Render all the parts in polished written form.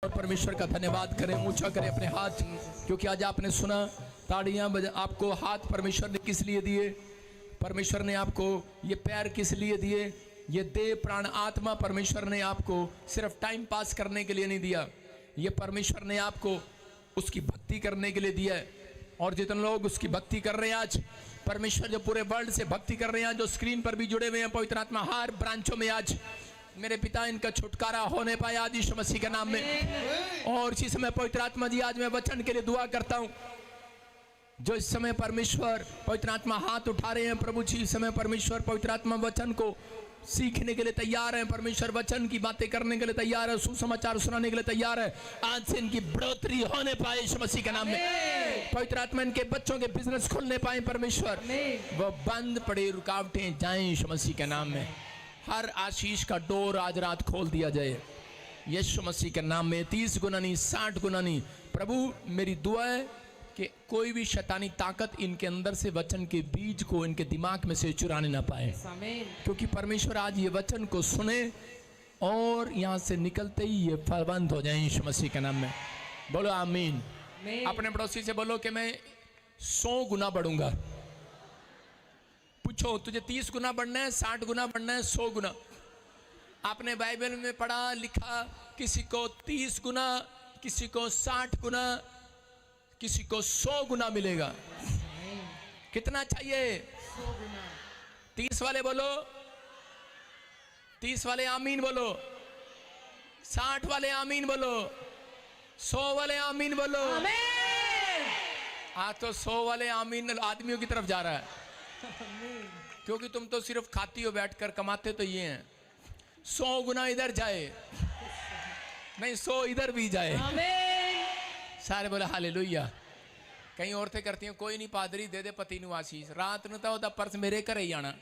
और परमेश्वर का धन्यवाद करें, ऊंचा करें अपने हाथ, क्योंकि आज आपने सुना ताड़ियां आपको हाथ परमेश्वर ने किस लिए दिए, परमेश्वर ने आपको ये पैर किस लिए दिए, ये देह प्राण आत्मा परमेश्वर ने आपको सिर्फ टाइम पास करने के लिए नहीं दिया, ये परमेश्वर ने आपको उसकी भक्ति करने के लिए दिया है। और जितने लोग उसकी भक्ति कर रहे हैं आज, परमेश्वर जो पूरे वर्ल्ड से भक्ति कर रहे हैं, जो स्क्रीन पर भी जुड़े हुए हैं, पवित्र आत्मा हर ब्रांचों में आज मेरे पिता इनका छुटकारा होने पाए आज यीशु मसीह के नाम में। और इसी समय पवित्र आत्मा जी आज मैं वचन के लिए दुआ करता हूं। जो इस समय परमेश्वर पवित्र आत्मा हाथ उठा रहे हैं, प्रभु जी इस समय परमेश्वर पवित्र आत्मा वचन को सीखने के लिए तैयार है, परमेश्वर वचन की बातें करने के लिए तैयार है, सुसमाचार सुनाने के लिए तैयार है। आज से इनकी बढ़ोतरी होने पाए यीशु मसीह के नाम में। पवित्र आत्मा इनके बच्चों के बिजनेस खुलने पाए, परमेश्वर वो बंद पड़े रुकावटें जाएं यीशु मसीह के नाम में। हर आशीष का डोर आज रात खोल दिया जाए यीशु मसीह के नाम में। 30 गुना नहीं, 60 गुना नहीं। प्रभु मेरी दुआ है कि कोई भी शैतानी ताकत इनके अंदर से वचन के बीज को इनके दिमाग में से चुराने ना पाए, क्योंकि परमेश्वर आज ये वचन को सुने और यहाँ से निकलते ही ये फलवंत हो जाए यीशु मसीह के नाम में। बोलो आमीन। अपने पड़ोसी से बोलो कि मैं 100 गुना बढ़ूंगा। पूछो तुझे 30 गुना बढ़ना है, 60 गुना बढ़ना है, 100 गुना। आपने बाइबल में पढ़ा लिखा, किसी को 30 गुना, किसी को 60 गुना, किसी को 100 गुना मिलेगा। कितना चाहिए? 100 गुना। 30 वाले बोलो, 30 वाले आमीन बोलो, 60 वाले आमीन बोलो, 100 वाले आमीन बोलो। आज तो 100 वाले आमीन आदमियों की तरफ जा रहा है, क्योंकि तुम तो सिर्फ खाती हो बैठकर, कमाते तो ये हैं। 100 गुना इधर जाए, नहीं 100 इधर भी जाए। सारे बोले हालेलुया। कई औरतें करती हैं, कोई नहीं पादरी दे दे पति नु आशीष, रात न तो पर्स मेरे घर ही आना।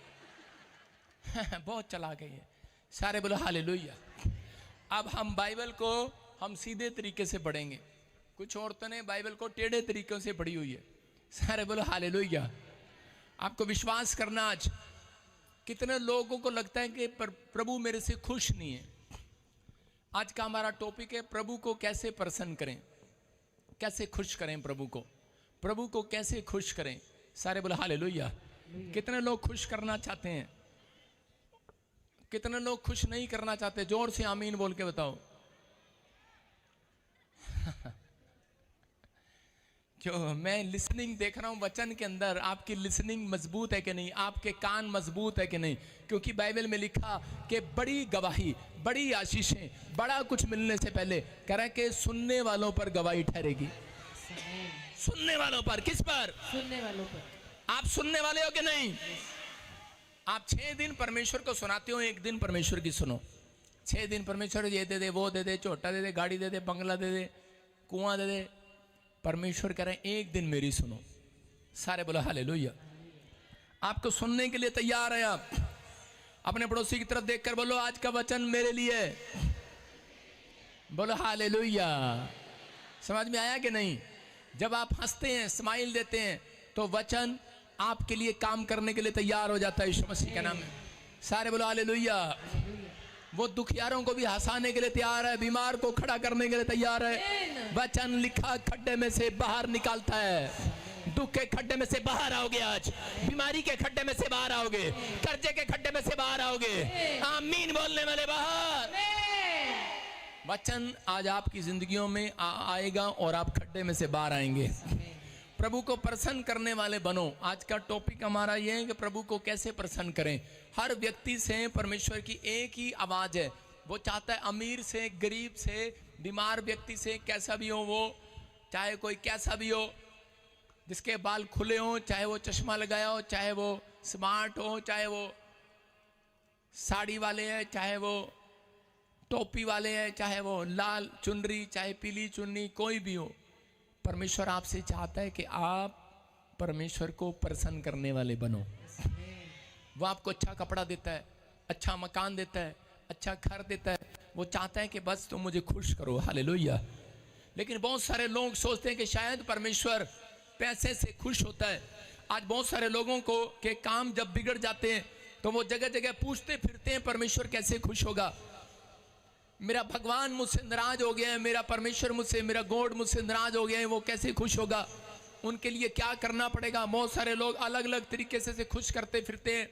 बहुत चला गई है। सारे बोले हालेलुया। अब हम बाइबल को हम सीधे तरीके से पढ़ेंगे। कुछ औरतों ने बाइबल को टेढ़े तरीकों से पढ़ी हुई है। सारे बोले हालेलुया। आपको विश्वास करना, आज कितने लोगों को लगता है कि प्रभु मेरे से खुश नहीं है। आज का हमारा टॉपिक है प्रभु को कैसे प्रसन्न करें, कैसे खुश करें प्रभु को कैसे खुश करें। सारे बोले हालेलुया। कितने लोग खुश करना चाहते हैं, कितने लोग खुश नहीं करना चाहते? जोर से आमीन बोल के बताओ। जो मैं लिसनिंग देख रहा हूं वचन के अंदर, आपकी लिसनिंग मजबूत है कि नहीं, आपके कान मजबूत है कि नहीं? क्योंकि बाइबल में लिखा कि बड़ी गवाही, बड़ी आशीषें, बड़ा कुछ मिलने से पहले कह रहा है कि सुनने वालों पर गवाही ठहरेगी। सुनने वालों पर, किस पर? सुनने वालों पर। आप सुनने वाले हो कि नहीं? आप 6 दिन परमेश्वर को सुनाते हो, एक दिन परमेश्वर की सुनो। 6 दिन परमेश्वर ये दे दे, वो दे दे, छोटा दे दे, गाड़ी दे दे, बंगला दे दे, कुआं दे दे। परमेश्वर कह रहे हैं एक दिन मेरी सुनो। सारे बोलो हालेलुया। आपको सुनने के लिए तैयार है। आप अपने पड़ोसी की तरफ देखकर बोलो आज का वचन मेरे लिए। बोलो हालेलुया। समझ में आया कि नहीं? जब आप हंसते हैं, स्माइल देते हैं, तो वचन आपके लिए काम करने के लिए तैयार हो जाता है यीशु मसीह के नाम में। सारे बोलो हालेलुया। वो दुखियारों को भी हंसाने के लिए तैयार है, बीमार को खड़ा करने के लिए तैयार है। वचन लिखा खड्डे में से बाहर निकालता है। दुख के खड्डे में से बाहर आओगे, आज बीमारी के खड्डे में से बाहर आओगे, कर्जे के खड्डे में से बाहर आओगे। आमीन बोलने वाले बाहर। वचन आज आपकी जिंदगियों में आएगा और आप खड्डे में से बाहर आएंगे। प्रभु को प्रसन्न करने वाले बनो। आज का टॉपिक हमारा यह है कि प्रभु को कैसे प्रसन्न करें। हर व्यक्ति से परमेश्वर की एक ही आवाज़ है। वो चाहता है अमीर से, गरीब से, बीमार व्यक्ति से, कैसा भी हो वो, चाहे कोई कैसा भी हो, जिसके बाल खुले हों, चाहे वो चश्मा लगाया हो, चाहे वो स्मार्ट हो, चाहे वो साड़ी वाले हैं, चाहे वो टोपी वाले हैं, चाहे वो लाल चुनरी, चाहे पीली चुन्नी, कोई भी हो। परमेश्वर आपसे चाहता है कि आप परमेश्वर को प्रसन्न करने वाले बनो। वो आपको अच्छा कपड़ा देता है, अच्छा मकान देता है, अच्छा घर देता है। वो चाहता है कि बस तुम मुझे खुश करो। हालेलुया। लेकिन बहुत सारे लोग सोचते हैं कि शायद परमेश्वर पैसे से खुश होता है। आज बहुत सारे लोगों को के काम जब बिगड़ जाते हैं तो वो जगह जगह पूछते फिरते हैं परमेश्वर कैसे खुश होगा। मेरा भगवान मुझसे नाराज हो गया है, मेरा परमेश्वर मुझसे, मेरा गॉड मुझसे नाराज हो गया है, वो कैसे खुश होगा, उनके लिए क्या करना पड़ेगा। बहुत सारे लोग अलग अलग तरीके से खुश करते फिरते हैं।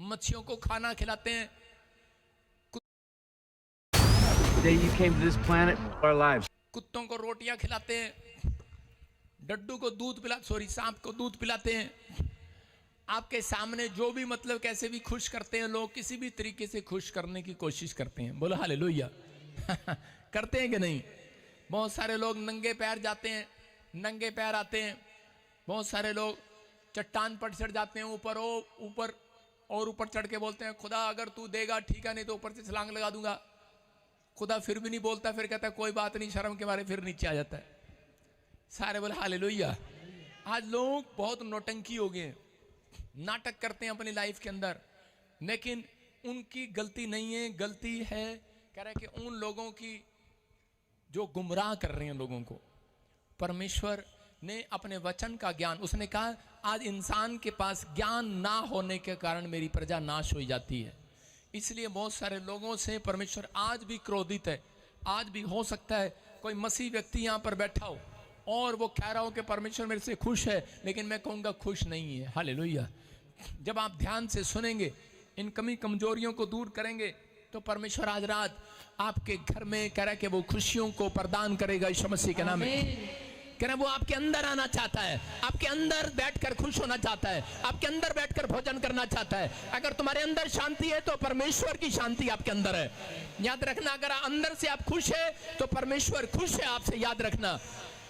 मच्छियों को खाना खिलाते हैं, The day you came to this planet, our lives. कुत्तों को रोटियां खिलाते हैं, डड्डू को दूध सांप को दूध पिलाते हैं। आपके सामने जो भी मतलब कैसे भी खुश करते हैं लोग, किसी भी तरीके से खुश करने की कोशिश करते हैं। बोलो हालेलुया। करते हैं कि नहीं? बहुत सारे लोग नंगे पैर जाते हैं, नंगे पैर आते हैं। बहुत सारे लोग चट्टान पर चढ़ जाते हैं, ऊपर चढ़ के बोलते हैं खुदा अगर तू देगा ठीक है, नहीं तो ऊपर से छलांग लगा दूंगा। खुदा फिर भी नहीं बोलता, फिर कहता है कोई बात नहीं, शर्म के मारे फिर नीचे आ जाता है। सारे बोले हालेलुया। आज लोग बहुत नौटंकी हो गए, नाटक करते हैं अपनी लाइफ के अंदर, लेकिन उनकी गलती नहीं है, गलती है कह रहे कि उन लोगों की जो गुमराह कर रहे हैं लोगों को। परमेश्वर ने अपने वचन का ज्ञान, उसने कहा आज इंसान के पास ज्ञान ना होने के कारण मेरी प्रजा नाश हो जाती है। इसलिए बहुत सारे लोगों से परमेश्वर आज भी क्रोधित है। आज भी हो सकता है कोई मसीह व्यक्ति यहाँ पर बैठा हो और वो कह रहा हो कि परमेश्वर मेरे से खुश है, लेकिन मैं कहूँगा खुश नहीं है। हालेलुया। जब आप ध्यान से सुनेंगे, इन कमी कमजोरियों को दूर करेंगे, तो परमेश्वर आज रात आपके घर में कह रहा है कि वो खुशियों को प्रदान करेगा यीशु मसीह के नाम में। कह रहा वो आपके अंदर आना चाहता है, आपके अंदर बैठकर खुश होना चाहता है, आपके अंदर बैठकर भोजन करना चाहता है। अगर तुम्हारे अंदर शांति है तो परमेश्वर की शांति आपके अंदर है। याद रखना, अगर अंदर से आप खुश है तो परमेश्वर खुश है आपसे। याद रखना,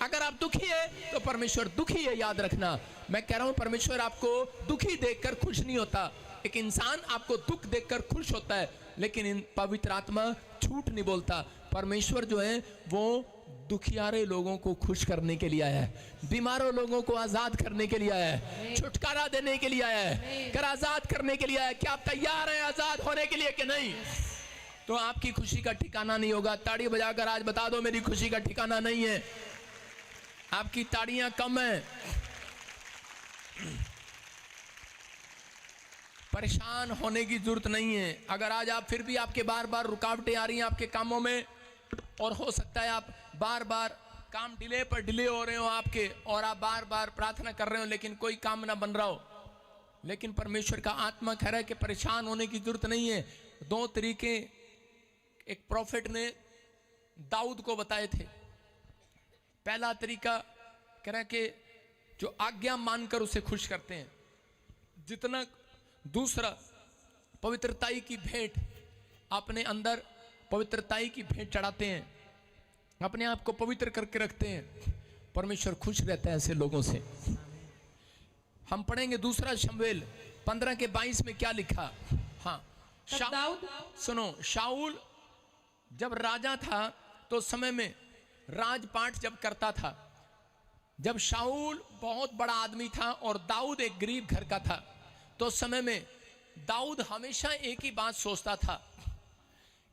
अगर आप दुखी है तो परमेश्वर दुखी है। याद रखना, मैं कह रहा हूं परमेश्वर आपको दुखी देखकर खुश नहीं होता। एक इंसान आपको दुख देखकर खुश होता है, लेकिन इन पवित्र आत्मा झूठ नहीं बोलता। परमेश्वर जो है वो दुखियारे लोगों को खुश करने के लिए आया है, बीमारों लोगों को आजाद करने के लिए आया है, छुटकारा देने के लिए आया है, कर आजाद करने के लिए आया है। क्या आप तैयार हैं आजाद होने के लिए कि नहीं? तो आपकी खुशी का ठिकाना नहीं होगा। ताड़ी बजाकर आज बता दो मेरी खुशी का ठिकाना नहीं है। आपकी ताड़ियां कम है। परेशान होने की जरूरत नहीं है। अगर आज आप फिर भी आपके बार बार रुकावटें आ रही हैं आपके कामों में, और हो सकता है आप बार बार काम डिले पर डिले हो रहे हो आपके, और आप बार बार प्रार्थना कर रहे हो लेकिन कोई काम ना बन रहा हो, लेकिन परमेश्वर का आत्मा कह रहा है कि परेशान होने की जरूरत नहीं है। दो तरीके एक प्रॉफिट ने दाऊद को बताए थे। पहला तरीका कह रहा है कि जो आज्ञा मानकर उसे खुश करते हैं जितना। दूसरा पवित्रताई की भेंट, अपने अंदर पवित्रताई की भेंट चढ़ाते हैं, अपने आप को पवित्र करके रखते हैं। परमेश्वर खुश रहता है ऐसे लोगों से। हम पढ़ेंगे दूसरा शमूएल 15:22 में क्या लिखा। हाँ, सुनो, शाऊल जब राजा था तो समय में राजपाट जब करता था, जब शाऊल बहुत बड़ा आदमी था और दाऊद एक गरीब घर का था, तो समय में दाऊद हमेशा एक ही बात सोचता था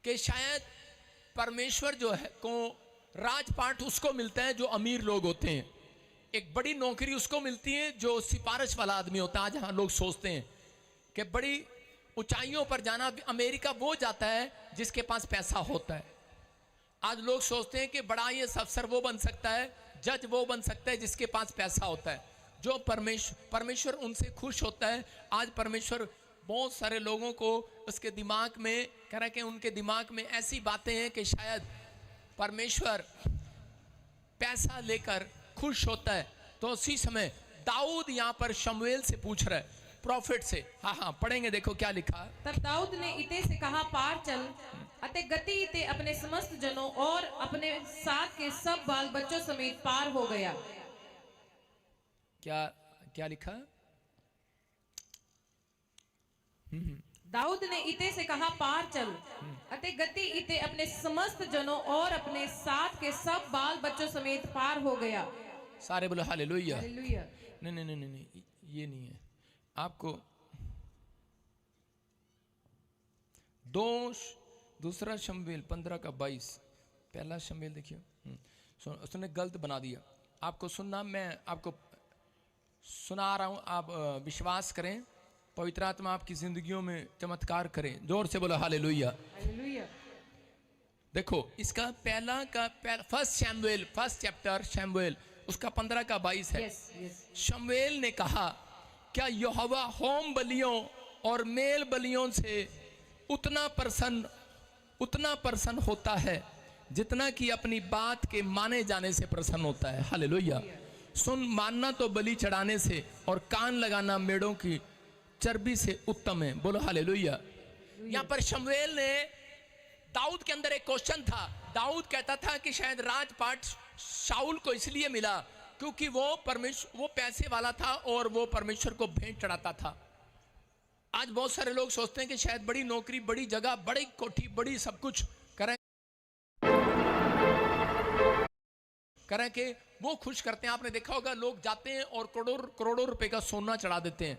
कि शायद परमेश्वर जो है को राजपाट उसको मिलता है जो अमीर लोग होते हैं, एक बड़ी नौकरी उसको मिलती है जो सिफारिश वाला आदमी होता है। आज हाँ लोग सोचते हैं कि बड़ी ऊंचाइयों पर जाना अमेरिका वो जाता है जिसके पास पैसा होता है। आज लोग सोचते हैं कि बड़ा ये अफसर वो बन सकता है, जज वो बन सकता है जिसके पास पैसा होता है। जो परमेश्वर उनसे खुश होता है। आज परमेश्वर बहुत सारे लोगों को उसके दिमाग में कह रहा है कि उनके दिमाग में ऐसी बातें हैं कि शायद परमेश्वर पैसा लेकर खुश होता है। तो उसी समय दाऊद यहाँ पर शमूएल से पूछ रहा है, प्रॉफिट से। हाँ पढ़ेंगे, देखो क्या लिखा। तब दाऊद ने इते से कहा, पार चल अते गति इते अपने समस्त जनों और अपने साथ के सब बाल बच्चों समेत पार हो गया। क्या लिखा? दाऊद ने इते से कहा, पार चल अते गति इते अपने समस्त जनों और अपने साथ के सब बाल बच्चों समेत पार हो गया। सारे बोलो हालेलुया। हालेलुया। नहीं, ये नहीं है। आपको दूसरा शमूएल 15:22, पहला शमूएल देखिए। उसने गलत बना दिया। आपको सुनना, मैं आपको सुना रहा हूं, आप विश्वास करें। पवित्र आत्मा आपकी जिंदगियों में चमत्कार करें। जोर से बोलो हालेलुया। हालेलुया। देखो इसका first Samuel, first chapter Samuel, उसका 15 का 22 है। यस यस शमूएल ने कहा, क्या यहोवा होम बलियों और मेल बलियों से उतना प्रसन्न होता है जितना कि अपनी बात के माने जाने से प्रसन्न होता है। हालेलुया। सुन, मानना तो बलि चढ़ाने से और कान लगाना मेढ़ों की चर्बी से उत्तम है। बोलो हालेलुया। यहाँ पर शमूएल ने, दाऊद के अंदर एक क्वेश्चन था। दाऊद कहता था कि शायद राजपाट शाऊल को इसलिए मिला क्योंकि वो पैसे वाला था और वो परमेश्वर को भेंट चढ़ाता था। आज बहुत सारे लोग सोचते हैं कि शायद बड़ी नौकरी, बड़ी जगह, बड़ी कोठी, बड़ी सब कुछ करें कि वो खुश करते हैं। आपने देखा होगा लोग जाते हैं और करोड़ों रुपए का सोना चढ़ा देते हैं।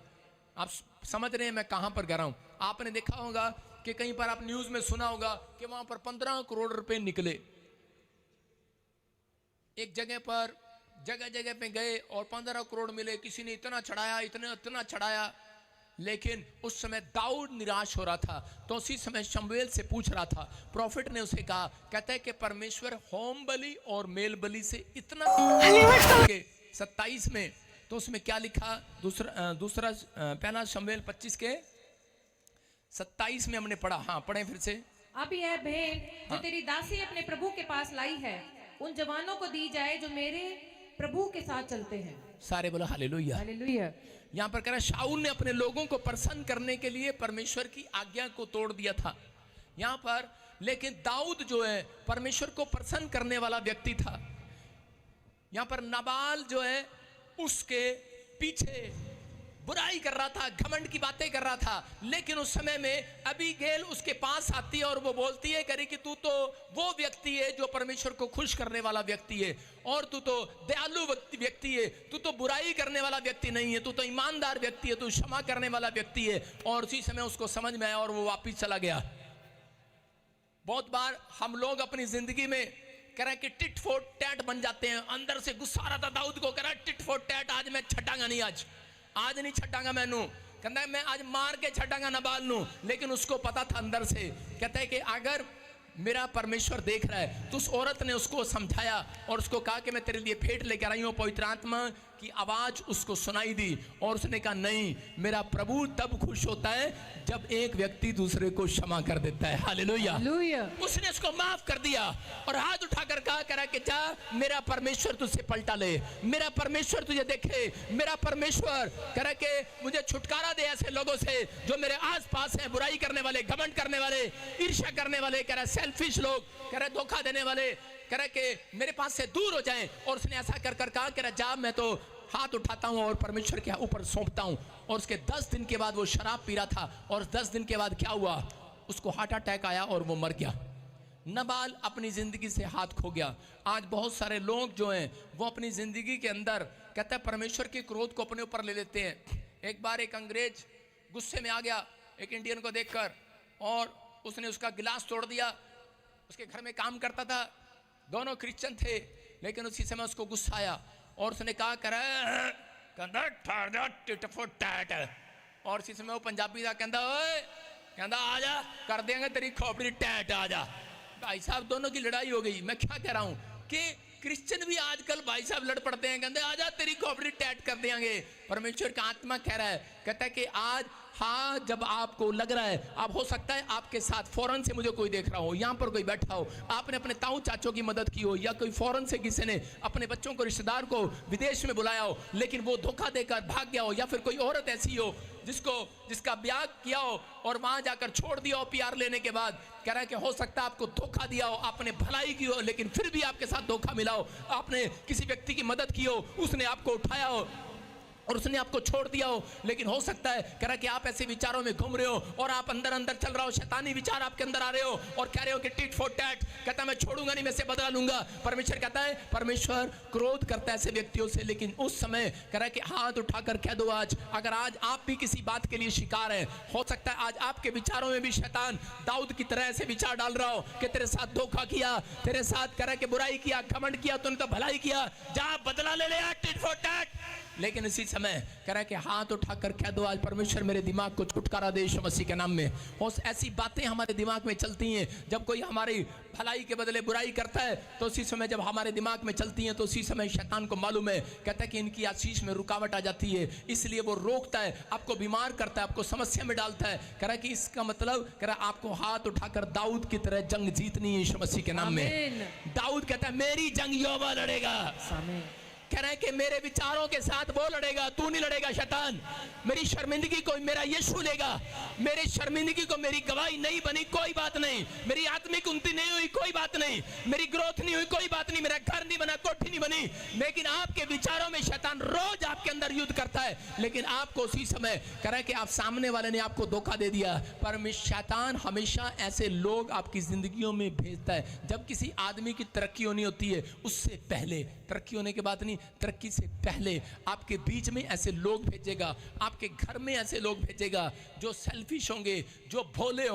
आप समझ रहे हैं मैं कहां पर कह रहा हूं। आपने देखा होगा कि कहीं पर आप न्यूज में सुना होगा कि वहां पर 15 करोड़ रुपए निकले। एक जगह पर जगह पे गए और 15 करोड़ मिले। किसी ने इतना चढ़ाया, इतना चढ़ाया, लेकिन उस समय दाऊद निराश हो रहा था। तो उसी समय शमूएल से पूछ रहा था। प्रॉफिट ने उसे कहा, कहता है कि परमेश्वर होम बलि और मेल बलि से इतना 27 में, तो उसमें क्या लिखा, दूसरा पहला शमूएल 25 के 27 में हमने पढ़ा। हाँ पढ़े फिर से। अब यह भेंट जो तेरी दासी अपने प्रभु के पास लाई है उन जवानों को दी जाए जो मेरे प्रभु के साथ चलते हैं। सारे बोलो हालेलुया। हालेलुया। यहाँ पर कह रहा है शाऊल ने अपने लोगों को प्रसन्न करने के लिए परमेश्वर की आज्ञा को तोड़ दिया था यहाँ पर। लेकिन दाऊद जो है परमेश्वर को प्रसन्न करने वाला व्यक्ति था। यहाँ पर नाबाल जो है उसके पीछे बुराई कर रहा था, घमंड की बातें कर रहा था। लेकिन उस समय में अबीगैल उसके पास आती है और वो बोलती है कि तू तो वो व्यक्ति है जो परमेश्वर को खुश करने वाला व्यक्ति है, और तू तो दयालु व्यक्ति है, तू तो बुराई करने वाला व्यक्ति नहीं है, तू तो ईमानदार व्यक्ति है, तू क्षमा करने वाला व्यक्ति है। और उसी समय उसको समझ में आया और वो वापिस चला गया। बहुत बार हम लोग अपनी जिंदगी में कह रहे कि टिट फॉर टैट बन जाते हैं। अंदर से गुस्सा आ रहा था दाऊद को, कह रहा टिट फॉर टैट, आज मैं छटांगा नहीं, आज नहीं छटांगा मैनू, कहता है मैं आज मार के छटांगा नबाल नू। लेकिन उसको पता था अंदर से, कहता है कि अगर मेरा परमेश्वर देख रहा है। तो उस औरत ने उसको समझाया और उसको कहा कि मैं तेरे लिए भेंट लेकर आई हूँ। पवित्र आत्मा की आवाज उसको सुनाई दी और उसने कहा नहीं, मेरा प्रभु तब खुश होता है जब एक व्यक्ति दूसरे को क्षमा कर देता है। हालेलुया। उसने उसको माफ कर दिया और हाथ उठाकर कहा, करा कि जा मेरा परमेश्वर तुझसे पलटा ले, मेरा परमेश्वर तुझे देखे, मेरा परमेश्वर करा के मुझे छुटकारा दे ऐसे लोगों से जो मेरे आसपास हैं, बुराई करने वाले, घमंड करने वाले, ईर्ष्या करने वाले, कह रहा सेल्फिश लोग, कह रहा धोखा देने वाले, कह रहा कि मेरे पास से दूर हो जाएं। और उसने ऐसा कर कर कहा, कह रहा जा मैं तो हाथ उठाता हूं और परमेश्वर के ऊपर सौंपता हूं। और उसके 10 दिन के बाद वो शराब पी रहा था और 10 दिन के बाद क्या हुआ, उसको हार्ट अटैक आया और वो मर गया। नबाल अपनी जिंदगी से हाथ खो गया। आज बहुत सारे लोग जो हैं वो अपनी जिंदगी के अंदर कहते हैं परमेश्वर के क्रोध को अपने ऊपर ले लेते हैं। एक बार एक अंग्रेज गुस्से में आ गया एक इंडियन को देखकर और उसने उसका गिलास तोड़ दिया। उसके घर में काम करता था, दोनों क्रिश्चियन थे, लेकिन उसी समय उसको गुस्सा आया और उसने कहा और इसी समय वो पंजाबी था, कहता ओए, कहता आजा कर देंगे तेरी खोपड़ी टैट, आजा। भाई साहब दोनों की लड़ाई हो गई। मैं क्या कह रहा हूं कि क्रिश्चियन भी आजकल भाई साहब लड़ पड़ते हैं, कहते आजा तेरी खोपड़ी टैट कर देंगे। परमेश्वर का आत्मा कह रहा है, कहता है कि आज हाँ, जब आपको लग रहा है, आप हो सकता है आपके साथ फौरन से मुझे कोई देख रहा हो, यहाँ पर कोई बैठा हो, आपने अपने ताऊ चाचों की मदद की हो, या कोई फौरन से किसी ने अपने बच्चों को, रिश्तेदार को विदेश में बुलाया हो, लेकिन वो धोखा देकर भाग गया हो, या फिर कोई औरत ऐसी हो जिसका ब्याह किया हो और वहां जाकर छोड़ दिया हो पीआर लेने के बाद। कह रहा है कि हो सकता है आपको धोखा दिया हो, आपने भलाई की हो लेकिन फिर भी आपके साथ धोखा मिला हो, आपने किसी व्यक्ति की मदद की हो, उसने आपको उठाया हो और उसने आपको छोड़ दिया हो, लेकिन हो सकता है कह रहा कि आप ऐसे विचारों में घूम रहे हो और आप अंदर अंदर चल रहा हो, शैतानी विचार आपके अंदर आ रहे हो और कह रहे हो कि टिट फॉर टैट, कहता मैं छोड़ूंगा नहीं, मैं से बदला लूंगा। परमेश्वर कहता है, परमेश्वर क्रोध करता है ऐसे व्यक्तियों से, लेकिन उस समय कह रहा है कि हाथ उठाकर कह दो आज, अगर आज आप भी किसी बात के लिए शिकार हैं, हो सकता है आज आपके विचारों में भी शैतान दाऊद की तरह ऐसे विचार डाल रहा हो कि तेरे साथ धोखा किया, तेरे साथ कह रहा कि बुराई किया, घमंड किया, तूने तो भलाई किया, जा बदला ले ले टिट फॉर टैट। लेकिन इसी समय कह रहा है कि हाथ उठाकर कह दो, आज परमेश्वर मेरे दिमाग को छुटकारा दे यीशु मसीह के नाम में। और ऐसी बातें हमारे दिमाग में चलती हैं, जब कोई हमारी भलाई के बदले बुराई करता है तो उसी समय जब हमारे दिमाग में चलती हैं तो उसी समय शैतान को मालूम है, कहता है कि इनकी आशीष में रुकावट आ जाती है, इसलिए वो रोकता है, आपको बीमार करता है, आपको समस्या में डालता है। कह रहा है कि इसका मतलब कह रहा है आपको हाथ उठाकर दाऊद की तरह जंग जीतनी है यीशु मसीह के नाम में। दाऊद कहता है मेरी जंग यहोवा लड़ेगा। कह रहा है कि मेरे विचारों के साथ वो लड़ेगा, तू नहीं लड़ेगा शैतान। मेरी शर्मिंदगी को मेरा यीशु लेगा, मेरी शर्मिंदगी को मेरी गवाही नहीं बनी कोई बात नहीं, मेरी आत्मिक उन्नति नहीं हुई कोई बात नहीं, मेरी ग्रोथ नहीं हुई कोई बात नहीं, मेरा घर नहीं बना, कोठी नहीं बनी, लेकिन आपके विचारों में शैतान रोज आपके अंदर युद्ध करता है। लेकिन आपको उसी समय कह रहा है कि आप सामने वाले ने आपको धोखा दे दिया, पर शैतान हमेशा ऐसे लोग आपकी जिंदगियों में भेजता है। जब किसी आदमी की तरक्की होनी होती है उससे पहले, तरक्की होने के बाद नहीं, तरक्की से पहले आपके बीच में ऐसे लोग भेजेगा, आपके घर में ऐसे लोग भेजेगा जो सेल्फिश होंगे, जो भोले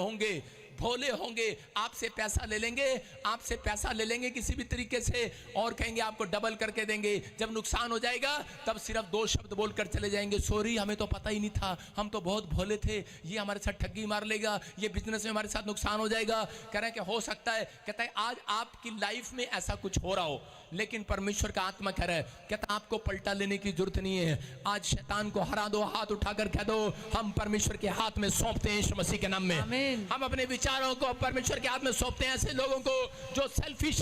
होंगे, आपसे पैसा ले लेंगे, आपसे पैसा ले लेंगे किसी भी तरीके से और कहेंगे आपको डबल करके देंगे। जब नुकसान हो जाएगा तब सिर्फ 2 शब्द बोलकर चले जाएंगे, सॉरी हमें तो पता ही नहीं था, हम तो बहुत भोले थे, ये हमारे साथ ठगी मार लेगा, ये बिजनेस में हमारे साथ नुकसान हो जाएगा। कह रहे हैं कि हो सकता है, कहता है आज आपकी लाइफ में ऐसा कुछ हो रहा हो, लेकिन परमेश्वर का आत्मा कह रहा है, कहता आपको पलटा लेने की जरूरत नहीं है। आज शैतान को हरा दो, हाथ उठाकर कह दो हम परमेश्वर के हाथ में सौंपते हैं यीशु मसीह के नाम में। हम अपने विचारों को परमेश्वर के हाथ में सौंपते हैं। ऐसे लोगों को जो सेल्फिश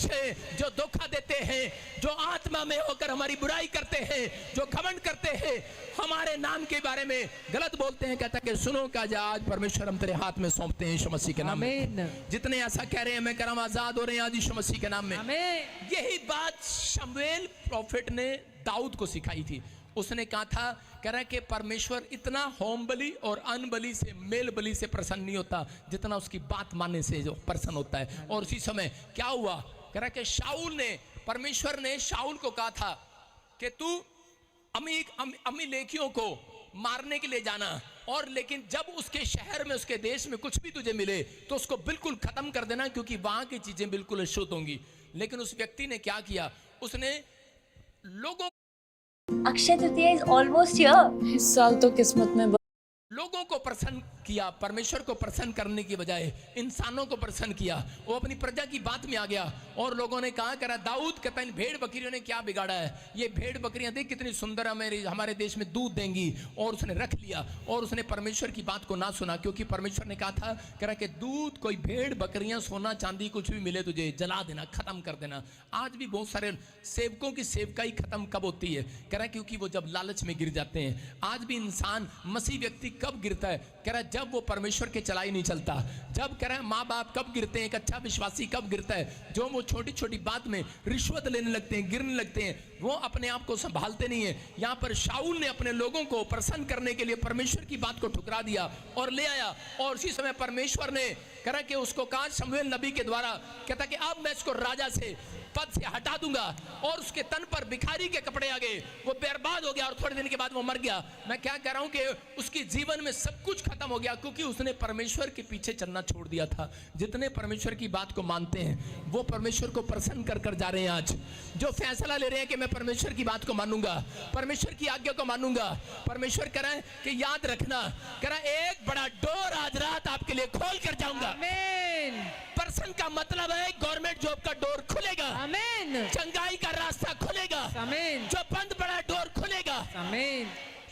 है, जो धोखा देते हैं, जो आत्मा में होकर हमारी बुराई करते हैं, जो घमंड करते हैं, हमारे नाम के बारे में गलत बोलते हैं। कहता है कि सुनो का आज परमेश्वर हम तेरे हाथ में सौंपते हैं यीशु मसीह के नाम में। जितने ऐसा कह रहे हैं मैं कह रहा हूं आजाद हो रहे हैं आज यीशु मसीह के नाम में। यही बात शमूएल प्रॉफिट ने दाऊद को सिखाई थी। उसने कहा था, कह रहा है कि परमेश्वर इतना होम बलि और अन बलि से, मेल बलि से प्रसन्न नहीं होता जितना उसकी बात मानने से जो प्रसन्न होता है। और उसी समय क्या हुआ, कह रहा है कि परमेश्वर ने शाऊल को कहा था कि तू अमीलेकियों को मारने के लिए जाना, और लेकिन जब उसके शहर में, उसके देश में कुछ भी तुझे मिले तो उसको बिल्कुल खत्म कर देना, क्योंकि वहां की चीजें बिल्कुल अशुद्ध होंगी। लेकिन उस व्यक्ति ने क्या किया, उसने लोगों Akshaya Tritiya is almost here. इस साल तो किस्मत में लोगों को प्रसन्न किया, परमेश्वर को प्रसन्न करने की बजाय इंसानों को प्रसन्न किया। वो अपनी प्रजा की बात में आ गया और लोगों ने कहा, करा दाऊद कहता है इन भेड़ बकरियों ने क्या बिगाड़ा है, ये भेड़ बकरियां देख कितनी सुंदर हमारे देश में दूध देंगी, और उसने रख लिया और उसने परमेश्वर की बात को ना सुना, क्योंकि परमेश्वर ने कहा था, कह रहा कि दूध, कोई भेड़ बकरियां, सोना चांदी कुछ भी मिले तुझे जला देना, खत्म कर देना। आज भी बहुत सारे सेवकों की सेवकाई खत्म कब होती है, कह रहा क्योंकि वो जब लालच में गिर जाते हैं। आज भी इंसान, मसीह व्यक्ति कब गिरता है, कह रहा जब वो परमेश्वर के चलाई नहीं चलता। जब कह रहा है माँ बाप कब गिरते हैं, एक अच्छा विश्वासी कब गिरता है, जो वो छोटी छोटी बात में रिश्वत लेने लगते हैं, गिरने लगते हैं, वो अपने आप को संभालते नहीं है। यहाँ पर शाऊल ने अपने लोगों को प्रसन्न करने के लिए परमेश्वर की बात को ठुकरा दिया और ले आया, और उसी समय परमेश्वर ने कह रहा कि उसको कहा शमूएल नबी के द्वारा, कहता कि अब मैं इसको राजा से पद से हटा दूंगा, और उसके तन पर भिखारी के कपड़े आ गए, वो बर्बाद हो गया और थोड़े दिन के बाद वो मर गया। मैं क्या कह रहा हूं कि उसके जीवन में सब कुछ खत्म हो गया, क्योंकि उसने परमेश्वर के पीछे चलना छोड़ दिया था। जितने परमेश्वर की बात को मानते हैं वो परमेश्वर को प्रसन्न कर कर जा रहे हैं। आज जो फैसला ले रहे हैं कि मैं परमेश्वर की बात को मानूंगा, परमेश्वर की आज्ञा को मानूंगा, परमेश्वर कह रहा है कि याद रखना, कह रहा है एक बड़ा डोर आज रात आपके लिए खोल कर जाऊंगा। प्रसन्न का मतलब है गवर्नमेंट जॉब का डोर खुलेगा, आमीन। चंगाई का रास्ता खुलेगा, आमीन। जो बंद पड़ा डोर खुलेगा, आमीन।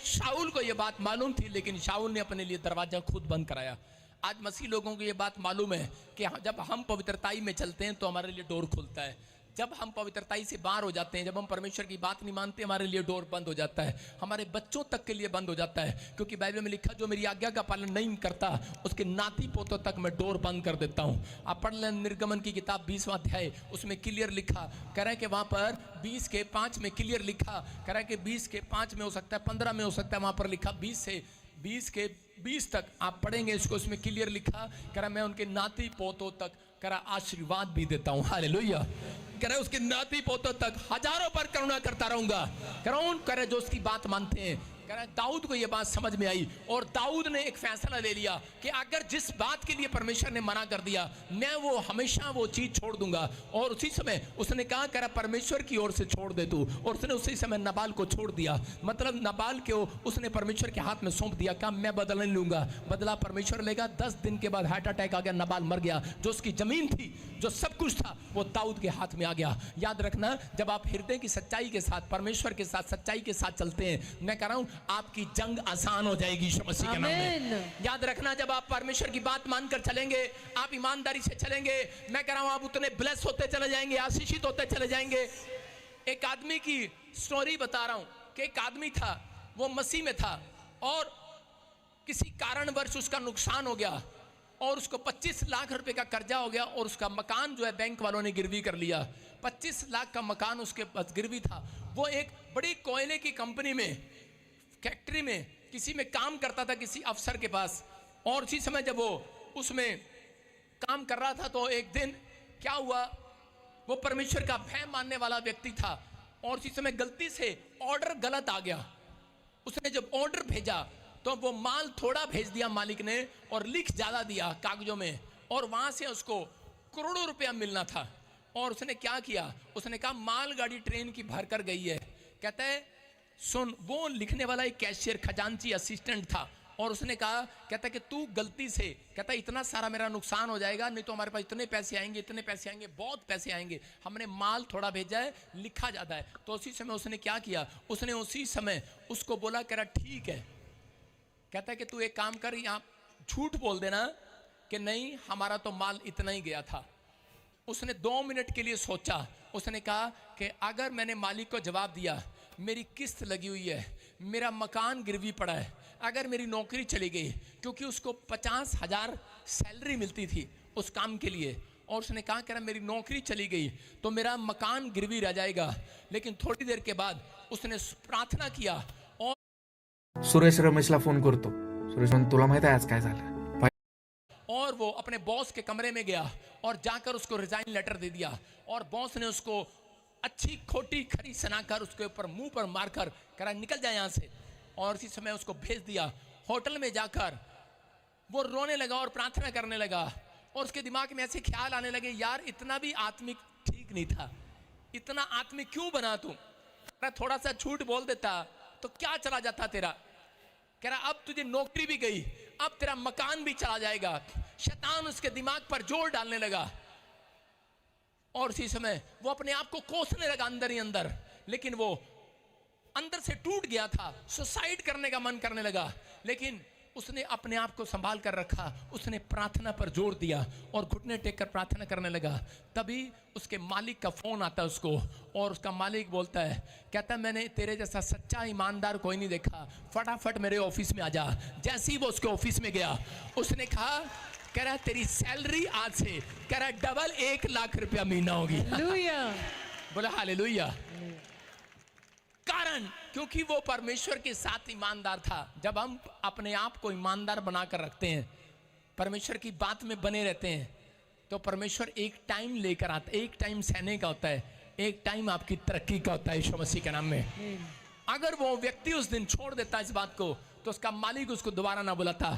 शाऊल को यह बात मालूम थी, लेकिन शाऊल ने अपने लिए दरवाजा खुद बंद कराया। आज मसीह लोगों को यह बात मालूम है कि जब हम पवित्रताई में चलते हैं तो हमारे लिए डोर खुलता है। जब हम पवित्रताई से बाहर हो जाते हैं, जब हम परमेश्वर की बात नहीं मानते, हमारे लिए डोर बंद हो जाता है, हमारे बच्चों तक के लिए बंद हो जाता है। क्योंकि बाइबल में लिखा, जो मेरी आज्ञा का पालन नहीं करता उसके नाती पोतों तक मैं डोर बंद कर देता हूँ। आप पढ़ लें निर्गमन की किताब 20वां अध्याय, उसमें क्लियर लिखा, कह रहा है कि वहाँ पर 20:5 में क्लियर लिखा, कह रहा है कि 20:5 में हो सकता है, 15 में हो सकता है, वहाँ पर लिखा 20 से 20 तक आप पढ़ेंगे इसको, उसमें क्लियर लिखा, कह रहा मैं उनके नाती पोतों तक कह रहा आशीर्वाद भी देता हूँ। हालेलुया। कह रहा उसके नाती पोतों तक हजारों पर करुणा करता रहूंगा। कह रहा जो उसकी बात मानते हैं, कह रहा है दाऊद को ये बात समझ में आई और दाऊद ने एक फैसला ले लिया कि अगर जिस बात के लिए परमेश्वर ने मना कर दिया मैं वो हमेशा वो चीज छोड़ दूंगा। और उसी समय उसने कहा कह रहा परमेश्वर की ओर से छोड़ दे तू, और उसने उसी समय नबाल को छोड़ दिया। मतलब नबाल को उसने परमेश्वर के हाथ में सौंप दिया, कहा मैं बदला नहीं लूंगा, बदला परमेश्वर लेगा। 10 दिन के बाद हार्ट अटैक आ गया, नबाल मर गया। जो उसकी जमीन थी, जो सब कुछ था, वो दाऊद के हाथ में आ गया। याद रखना, जब आप हृदय की सच्चाई के साथ, परमेश्वर के साथ, सच्चाई के साथ चलते हैं, मैं कह रहा हूं आपकी जंग आसान हो जाएगी यीशु मसीह के नाम में। याद रखना, जब आप परमेश्वर की बात मानकर चलेंगे, आप ईमानदारी से चलेंगे, मैं कह रहा हूं आप उतने ब्लेस होते चले जाएंगे, आशीषित होते चले जाएंगे। एक आदमी की स्टोरी बता रहा हूं कि एक आदमी था, वो मसीह में था और किसी कारणवश उसका नुकसान हो गया और उसको 25 लाख रुपए का कर्जा हो गया और उसका मकान जो है बैंक वालों ने गिरवी कर लिया। 25 लाख का मकान उसके पास गिरवी था। वो एक बड़ी कोयले की कंपनी में, फैक्ट्री में किसी में काम करता था, किसी अफसर के पास। और उसी समय जब वो उसमें काम कर रहा था तो एक दिन क्या हुआ, वो परमेश्वर का भय मानने वाला व्यक्ति था और उसी समय गलती से ऑर्डर गलत आ गया। उसने जब ऑर्डर भेजा तो वो माल थोड़ा भेज दिया मालिक ने और लिख ज्यादा दिया कागजों में, और वहां से उसको करोड़ों रुपया मिलना था। और उसने क्या किया, उसने कहा मालगाड़ी ट्रेन की भर कर गई है। कहता है सुन, वो लिखने वाला एक कैशियर, खजांची असिस्टेंट था, और उसने कहा, कहता है कि तू गलती से, कहता है इतना सारा मेरा नुकसान हो जाएगा, नहीं तो हमारे पास इतने पैसे आएंगे, इतने पैसे आएंगे, बहुत पैसे आएंगे, हमने माल थोड़ा भेजा है, लिखा ज्यादा है। तो उसी समय उसने क्या किया, उसने उसी समय उसको बोला, कह रहा ठीक है, कहता है कि तू एक काम कर, यहाँ झूठ बोल देना कि नहीं हमारा तो माल इतना ही गया था। उसने 2 मिनट के लिए सोचा, उसने कहा कि अगर मैंने मालिक को जवाब दिया मेरी किस्त लगी हुई है, मेरा मकान गिरवी पड़ा है, अगर मेरी नौकरी चली गई, क्योंकि उसको 50,000 सैलरी मिलती थी उस काम के लिए, और उसने कहा कि मेरी नौकरी चली गई तो मेरा मकान गिरवी रह जाएगा। लेकिन थोड़ी देर के बाद उसने प्रार्थना किया और सुरेश रमेशला फोन करतो। सुरेश म्हणतो तुला माहित आहे आज काय झालं? और वो अपने बॉस के कमरे में गया और जाकर उसको रिजाइन लेटर दे दिया। और बॉस ने उसको अच्छी खोटी खरी सुनाकर उसके ऊपर मुंह पर मारकर कहा निकल जाए यहाँ से, और इसी समय उसको भेज दिया। होटल में जाकर वो रोने लगा और प्रार्थना करने लगा, और उसके दिमाग में ऐसे ख्याल आने लगे, यार इतना भी आत्मिक ठीक नहीं था, इतना आत्मिक क्यों बना तू, थोड़ा सा झूठ बोल देता तो क्या चला जाता तेरा। कह रहा अब तुझे नौकरी भी गई, अब तेरा मकान भी चला जाएगा। शैतान उसके दिमाग पर जोर डालने लगा और उसी समय वो अपने आप को कोसने लगा अंदर ही अंदर, लेकिन वो अंदर से टूट गया था, सुसाइड करने का मन करने लगा। लेकिन उसने अपने आप को संभाल कर रखा, उसने प्रार्थना पर जोर दिया और घुटने टेक कर प्रार्थना करने लगा। तभी उसके मालिक का फोन आता है उसको, और उसका मालिक बोलता है, कहता है मैंने तेरे जैसा सच्चा ईमानदार कोई नहीं देखा, फटाफट मेरे ऑफिस में आ जा। जैसे ही वो उसके ऑफिस में गया, उसने कहा, कह रहा तेरी सैलरी आज से, कह रहा डबल 1 लाख रुपया महीना होगी। बोला हालेलुया। कारण क्योंकि वो परमेश्वर के साथ ईमानदार था। जब हम अपने आप को ईमानदार बनाकर रखते हैं, परमेश्वर की बात में बने रहते हैं, तो परमेश्वर एक टाइम लेकर आता है। एक टाइम सहने का होता है, एक टाइम आपकी तरक्की का होता है यीशु मसीह के नाम में। अगर वो व्यक्ति उस दिन छोड़ देता इस बात को, तो उसका मालिक उसको दोबारा ना बुलाता।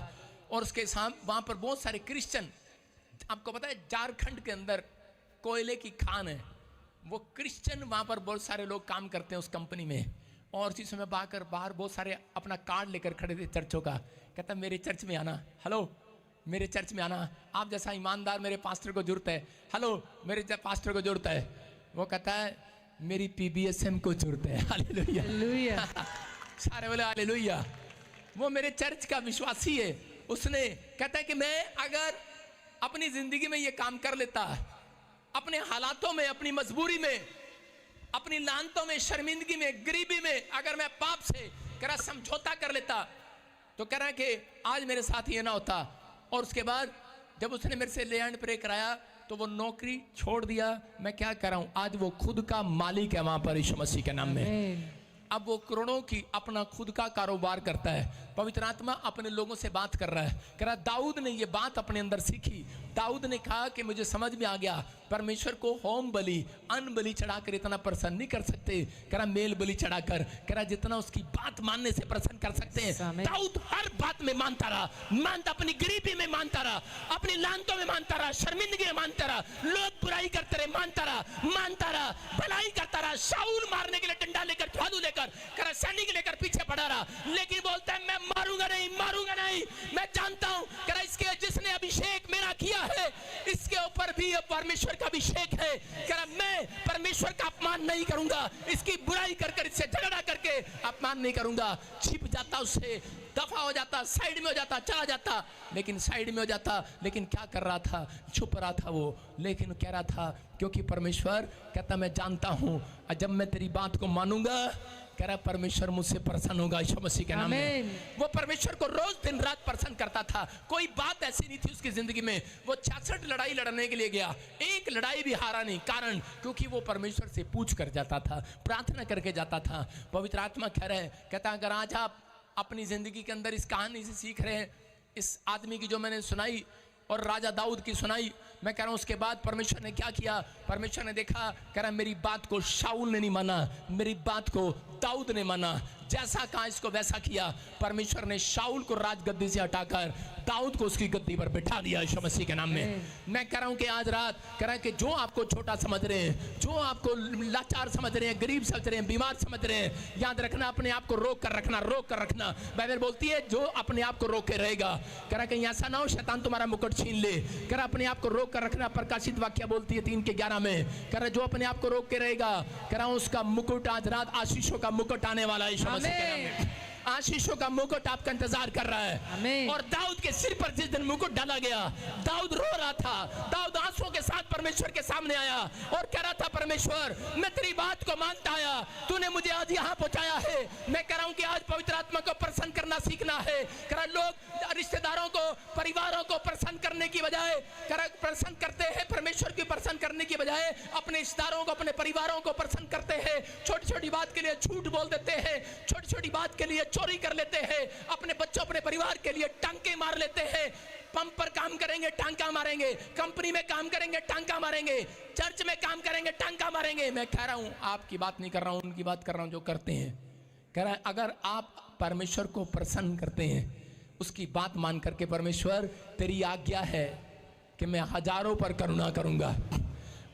और उसके साथ वहां पर बहुत सारे क्रिश्चियन, आपको पता है झारखंड के अंदर कोयले की खान है, वो क्रिश्चियन वहां पर बहुत सारे लोग काम करते हैं उस कंपनी में। और उसी समय बाहर बहुत सारे अपना कार्ड लेकर खड़े थे चर्चों का, कहता मेरे चर्च में आना, हेलो मेरे चर्च में आना, आप जैसा ईमानदार मेरे पास्टर को जरूरत है, हेलो मेरे पास्टर को जरूरत है। वो कहता है मेरी PBSM को जरूरत है। हालेलुया। सारे बोले हालेलुया। वो मेरे चर्च का विश्वासी है। उसने कहता है कि मैं अगर अपनी जिंदगी में ये काम कर लेता, अपने हालातों में, अपनी मजबूरी में, अपनी लानतों में, शर्मिंदगी में, गरीबी में, अगर मैं पाप से कह रहा समझौता कर लेता, तो कह रहा कि आज मेरे साथ ये ना होता। और उसके बाद जब उसने मेरे से ले एंड प्रे कराया, तो वो नौकरी छोड़ दिया। मैं क्या कर रहा हूं, आज वो खुद का मालिक है वहां पर यीशु मसीह के नाम में। अब वो करोड़ों की अपना खुद का कारोबार करता है। पवित्र आत्मा अपने लोगों से बात कर रहा है। कह रहा दाऊद ने ये बात अपने अंदर सीखी। दाऊद ने कहा कि मुझे समझ में आ गया, परमेश्वर को होम बलि अन्न बलि चढ़ाकर इतना प्रसन्न नहीं कर सकते। कह रहा मेल बलि चढ़ाकर, कह रहा जितना उसकी बात मानने से प्रसन्न कर सकते हैं। दाऊद हर बात में मानता रहा, अपनी गरीबी में मानता रहा, अपनी लानतों में मानता रहा, शर्मिंदगी में मानता रहा, लोग बुराई करते रहे मानता रहा, भलाई करता रहा। शाऊल मारने के लिए डंडा लेकर, झाड़ू लेकर, कह रहा सैनिक लेकर पीछे पड़ा रहा, लेकिन बोलता है मैं मारूंगा नहीं, मैं जानता हूं। कह रहा इसके जिसने अभिषेक मेरा किया है, इसके ऊपर भी अब परमेश्वर का अभिषेक है। कह रहा मैं परमेश्वर का अपमान नहीं करूंगा, इसकी बुराई कर इससे झगड़ा करके अपमान नहीं करूंगा। छिप जाता, उससे दफा हो जाता, साइड में हो जाता, चला जाता, लेकिन साइड में हो जाता। लेकिन क्या कर रहा था? छुप रहा था वो, लेकिन कह रहा था क्योंकि परमेश्वर कहता मैं जानता हूं जब मैं तेरी बात को मानूंगा, कह रहा परमेश्वर मुझसे प्रसन्न होगा यीशु मसीह के नाम में। वो परमेश्वर को रोज दिन रात प्रसन्न करता था। कोई बात ऐसी नहीं थी उसकी जिंदगी में। वो 66 लड़ाई लड़ने के लिए गया, एक लड़ाई भी हारा नहीं। कारण क्योंकि वो परमेश्वर से पूछ कर जाता था, प्रार्थना करके जाता था। पवित्र आत्मा कह रहे, कहता अगर आज आप अपनी जिंदगी के अंदर इस कहानी से सीख रहे हैं, इस आदमी की जो मैंने सुनाई और राजा दाऊद की सुनाई, मैं कह रहा हूं उसके बाद परमेश्वर ने क्या किया? परमेश्वर ने देखा, कह रहा मेरी बात को शाऊल ने नहीं माना, मेरी बात को दाऊद ने माना। जैसा कहा इसको वैसा किया। परमेश्वर ने शाऊल को राजगद्दी से हटाकर दाऊद को उसकी गद्दी पर बिठा दिया यीशु मसीह के नाम में। मैं कह रहा हूं कि आज रात कह रहा है कि जो आपको छोटा समझ रहे हैं, जो आपको लाचार समझ रहे हैं, गरीब समझ रहे हैं, बीमार समझ रहे हैं, याद रखना अपने आप को रोक कर रखना। बाइबल बोलती है जो अपने आप को रोके रहेगा। कह रहा कहीं ऐसा ना हो शैतान तुम्हारा मुकुट छीन ले। कह रहा अपने आप को रोक कर रखना। प्रकाशित वाक्य बोलती है 3:11 में, कह रहा जो अपने आप को रोक के रहेगा, कह रहा उसका मुकुट आज रात आशीषों का मुकुट आने वाला है यीशु मसीह के नाम में। आशीषों का मुकुट आपका इंतजार कर रहा है। और दाऊद के सिर पर जिस दिन मुकुट डाला गया, दाऊद रो रहा था। दाऊद आंसुओं के साथ परमेश्वर के सामने आया और कह रहा था परमेश्वर मैं तेरी बात को मानता आया, तूने मुझे आज यहाँ पहुंचाया है। मैं कह रहा हूँ कि आज पवित्र आत्मा को प्रसन्न करना सीखना है। कह रहा लोग रिश्तेदारों को, परिवारों को प्रसन्न करने की बजाय, कह रहा प्रसन्न करते हैं परमेश्वर की प्रसन्न करने की बजाय अपने रिश्तेदारों को, अपने परिवारों को प्रसन्न करते हैं। छोटी छोटी बात के लिए झूठ बोल देते हैं, छोटी छोटी बात के लिए चोरी कर लेते हैं, अपने बच्चों, अपने परिवार के लिए टांके मार लेते हैं। पंप पर काम करेंगे टांका मारेंगे, कंपनी में काम करेंगे टांका मारेंगे, चर्च में काम करेंगे टांका मारेंगे। मैं कह रहा हूं आपकी बात नहीं कर रहा हूं, उनकी बात कर रहा हूं जो करते हैं। कह रहा है अगर आप परमेश्वर को प्रसन्न करते हैं, उसकी बात मान करके, परमेश्वर तेरी आज्ञा है कि मैं हजारों पर करुणा करूंगा,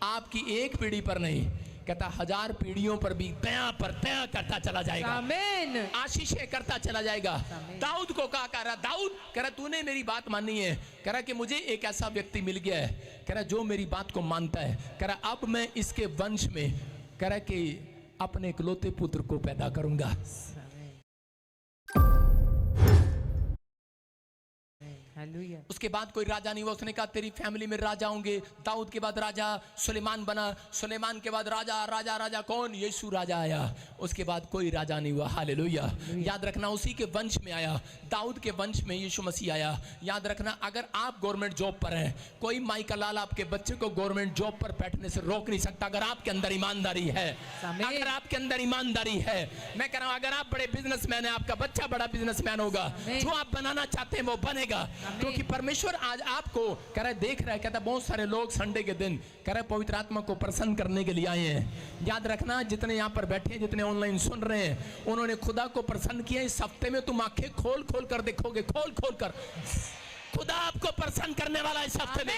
आपकी एक पीढ़ी पर नहीं, कहता 1000 पीढ़ियों पर भी दया पर दया करता चला जाएगा, आशीषें करता चला जाएगा। दाऊद को कहा, कह रहा दाऊद, कह रहा तूने मेरी बात मानी है, कह रहा कि मुझे एक ऐसा व्यक्ति मिल गया है, कह रहा जो मेरी बात को मानता है, कह रहा अब मैं इसके वंश में, कह रहा कि अपने इकलौते पुत्र को पैदा करूंगा। उसके बाद कोई राजा नहीं हुआ। उसने कहा तेरी फैमिली में राजा होंगे। दाऊद के बाद राजा सुलेमान बना, सुलेमान के बाद राजा, राजा राजा कौन? यीशु राजा आया। उसके बाद कोई राजा नहीं हुआ। हालेलुया। याद रखना उसी के वंश में आया, दाऊद के वंश में यीशु मसीह आया। याद रखना अगर आप गवर्नमेंट जॉब पर हैं, कोई माई का लाल आपके बच्चे को गवर्नमेंट जॉब पर बैठने से रोक नहीं सकता अगर आपके अंदर ईमानदारी है। अगर आपके अंदर ईमानदारी है, मैं कह रहा हूं अगर आप बड़े बिजनेसमैन हैं, आपका बच्चा बड़ा बिजनेसमैन होगा, जो आप बनाना चाहते हैं वो बनेगा। क्योंकि परमेश्वर आज आपको कह रहा है, देख रहा है। कहता बहुत सारे लोग संडे के दिन कह रहे पवित्र आत्मा को प्रसन्न करने के लिए आए हैं। याद रखना जितने यहाँ पर बैठे हैं, जितने ऑनलाइन सुन रहे हैं, उन्होंने खुदा को प्रसन्न किया। इस हफ्ते में तुम आंखें खोल खोल कर देखोगे, खोल खोल कर खुदा आपको प्रसन्न करने वाला इस हफ्ते में।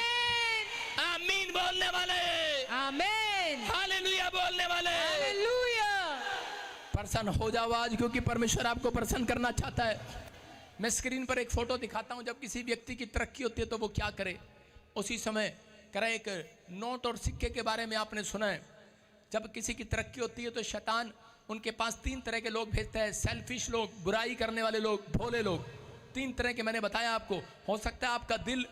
आमीन बोलने वाले, आमीन, हालेलुया बोलने वाले, हालेलुया। प्रसन्न हो जाओ आज, क्योंकि परमेश्वर आपको प्रसन्न करना चाहता है। मैं स्क्रीन पर एक फोटो दिखाता हूं। जब किसी व्यक्ति की तरक्की होती है तो वो क्या करे? उसी समय कह रहा एक नोट और सिक्के के बारे में आपने सुना है। जब किसी की तरक्की होती है तो शैतान उनके पास 3 तरह के लोग भेजता है। सेल्फिश लोग, बुराई करने वाले लोग, भोले लोग। 3 तरह के मैंने बताया आपको। हो सकता है आपका दिल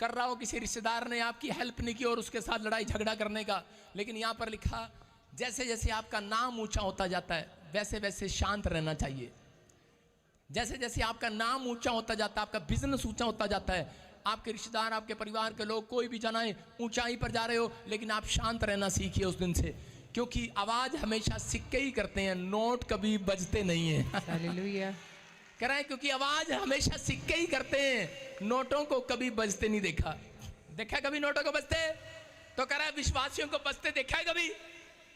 कर रहा हो किसी रिश्तेदार ने आपकी हेल्प नहीं की और उसके साथ लड़ाई झगड़ा करने का, लेकिन यहाँ पर लिखा जैसे जैसे आपका नाम ऊंचा होता जाता है वैसे वैसे शांत रहना चाहिए। जैसे जैसे आपका नाम ऊंचा होता जाता है, आपका बिजनेस ऊंचा होता जाता है, आपके रिश्तेदार, आपके परिवार के लोग, कोई भी जाना है ऊंचाई पर जा रहे हो, लेकिन आप शांत रहना सीखिए उस दिन से। क्योंकि आवाज हमेशा सिक्के ही करते हैं, नोट कभी बजते नहीं है। हालेलुया। कह रहा है क्योंकि आवाज हमेशा सिक्के ही करते हैं, नोटों को कभी बजते नहीं देखा। देखा कभी नोटों को बजते? तो कह रहा है विश्वासियों को बजते देखा है कभी?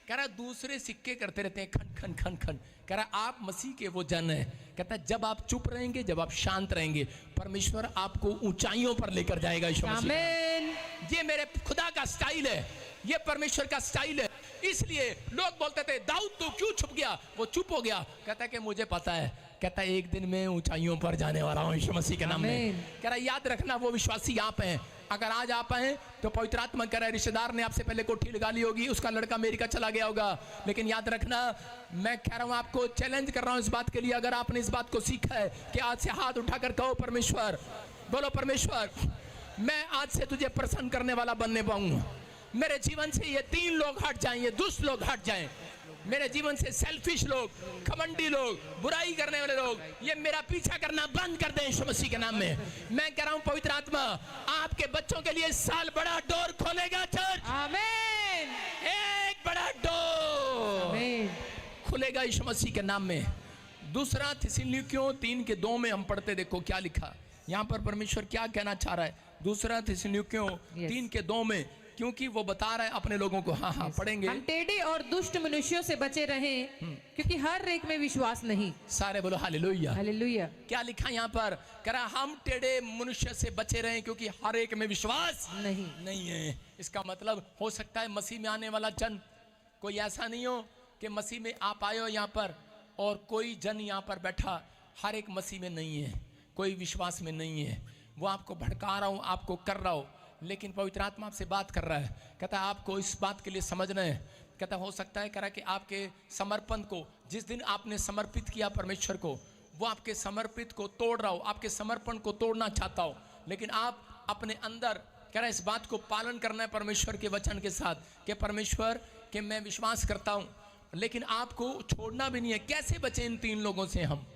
कह रहा है दूसरे सिक्के करते रहते हैं, खन खन खन खन। कह रहा है आप मसीह के वो जन है। कहता है जब आप चुप रहेंगे, जब आप शांत रहेंगे, परमेश्वर आपको ऊंचाइयों पर लेकर जाएगा। यीशु मसीह। आमीन। ये मेरे खुदा का स्टाइल है, ये परमेश्वर का स्टाइल है। इसलिए लोग बोलते थे दाऊद तू क्यों छुप गया? वो चुप हो गया। कहता है कि मुझे पता है, कहता है एक दिन मैं ऊंचाइयों पर जाने वाला हूं यीशु मसीह के नाम में। आमीन। कह रहा है याद रखना वो विश्वासी आप हैं। अगर आज आप हैं तो पवित्र आत्मा कह रहा है रिश्तेदार ने आपसे पहले कोठी लगा ली होगी, उसका लड़का अमेरिका चला गया होगा, लेकिन याद रखना मैं कह रहा हूं, आपको चैलेंज कर रहा हूं इस बात के लिए, अगर आपने इस बात को सीखा है कि आज से हाथ उठाकर कहो परमेश्वर, बोलो परमेश्वर मैं आज से तुझे प्रसन्न करने वाला बनने पाऊंगा। मेरे जीवन से ये 3 लोग हट जाएं, ये दुष्ट लोग हट जाएं, मेरे जीवन से सेल्फिश लोग, घमंडी लोग, बुराई करने वाले लोग, ये मेरा पीछा करना बंद कर दें यीशु मसीह के नाम में। मैं कह रहा हूं पवित्र आत्मा आपके बच्चों के लिए इस साल बड़ा डोर खोलेगा। चर्च आमीन। एक बड़ा डोर आमीन। खुलेगा यीशु मसीह के नाम में। दूसरा थिस्सलुनीकियों 3:2 में हम पढ़ते, देखो क्या लिखा यहाँ पर, परमेश्वर क्या कहना चाह रहा है। दूसरा थिस्सलुनीकियों 3:2 में, क्योंकि वो बता रहा है अपने लोगों को। हाँ पढ़ेंगे। हम टेढ़े और दुष्ट मनुष्यों से बचे रहें, क्योंकि हर एक में विश्वास नहीं। सारे बोलो हालेलुया। हालेलुया। क्या लिखा यहाँ पर? कह रहा हम टेढ़े मनुष्य से बचे रहें क्योंकि हर एक में विश्वास नहीं है। इसका मतलब हो सकता है मसीह में आने वाला जन कोई ऐसा नहीं हो कि मसीह में आप आए हो यहाँ पर और कोई जन यहाँ पर बैठा हर एक मसीह में नहीं है, कोई विश्वास में नहीं है। वो आपको भड़का रहा हूँ, आपको कर रहा हो, लेकिन पवित्र आत्मा आपसे बात कर रहा है। कहता है आपको इस बात के लिए समझना है। कहता हो सकता है कह रहा कि आपके समर्पण को, जिस दिन आपने समर्पित किया परमेश्वर को, वो आपके समर्पित को तोड़ रहा हो, आपके समर्पण को तोड़ना चाहता हो, लेकिन आप अपने अंदर कह रहा इस बात को पालन करना है परमेश्वर के वचन के साथ कि परमेश्वर के मैं विश्वास करता हूँ, लेकिन आपको छोड़ना भी नहीं है। कैसे बचे इन 3 लोगों से? हम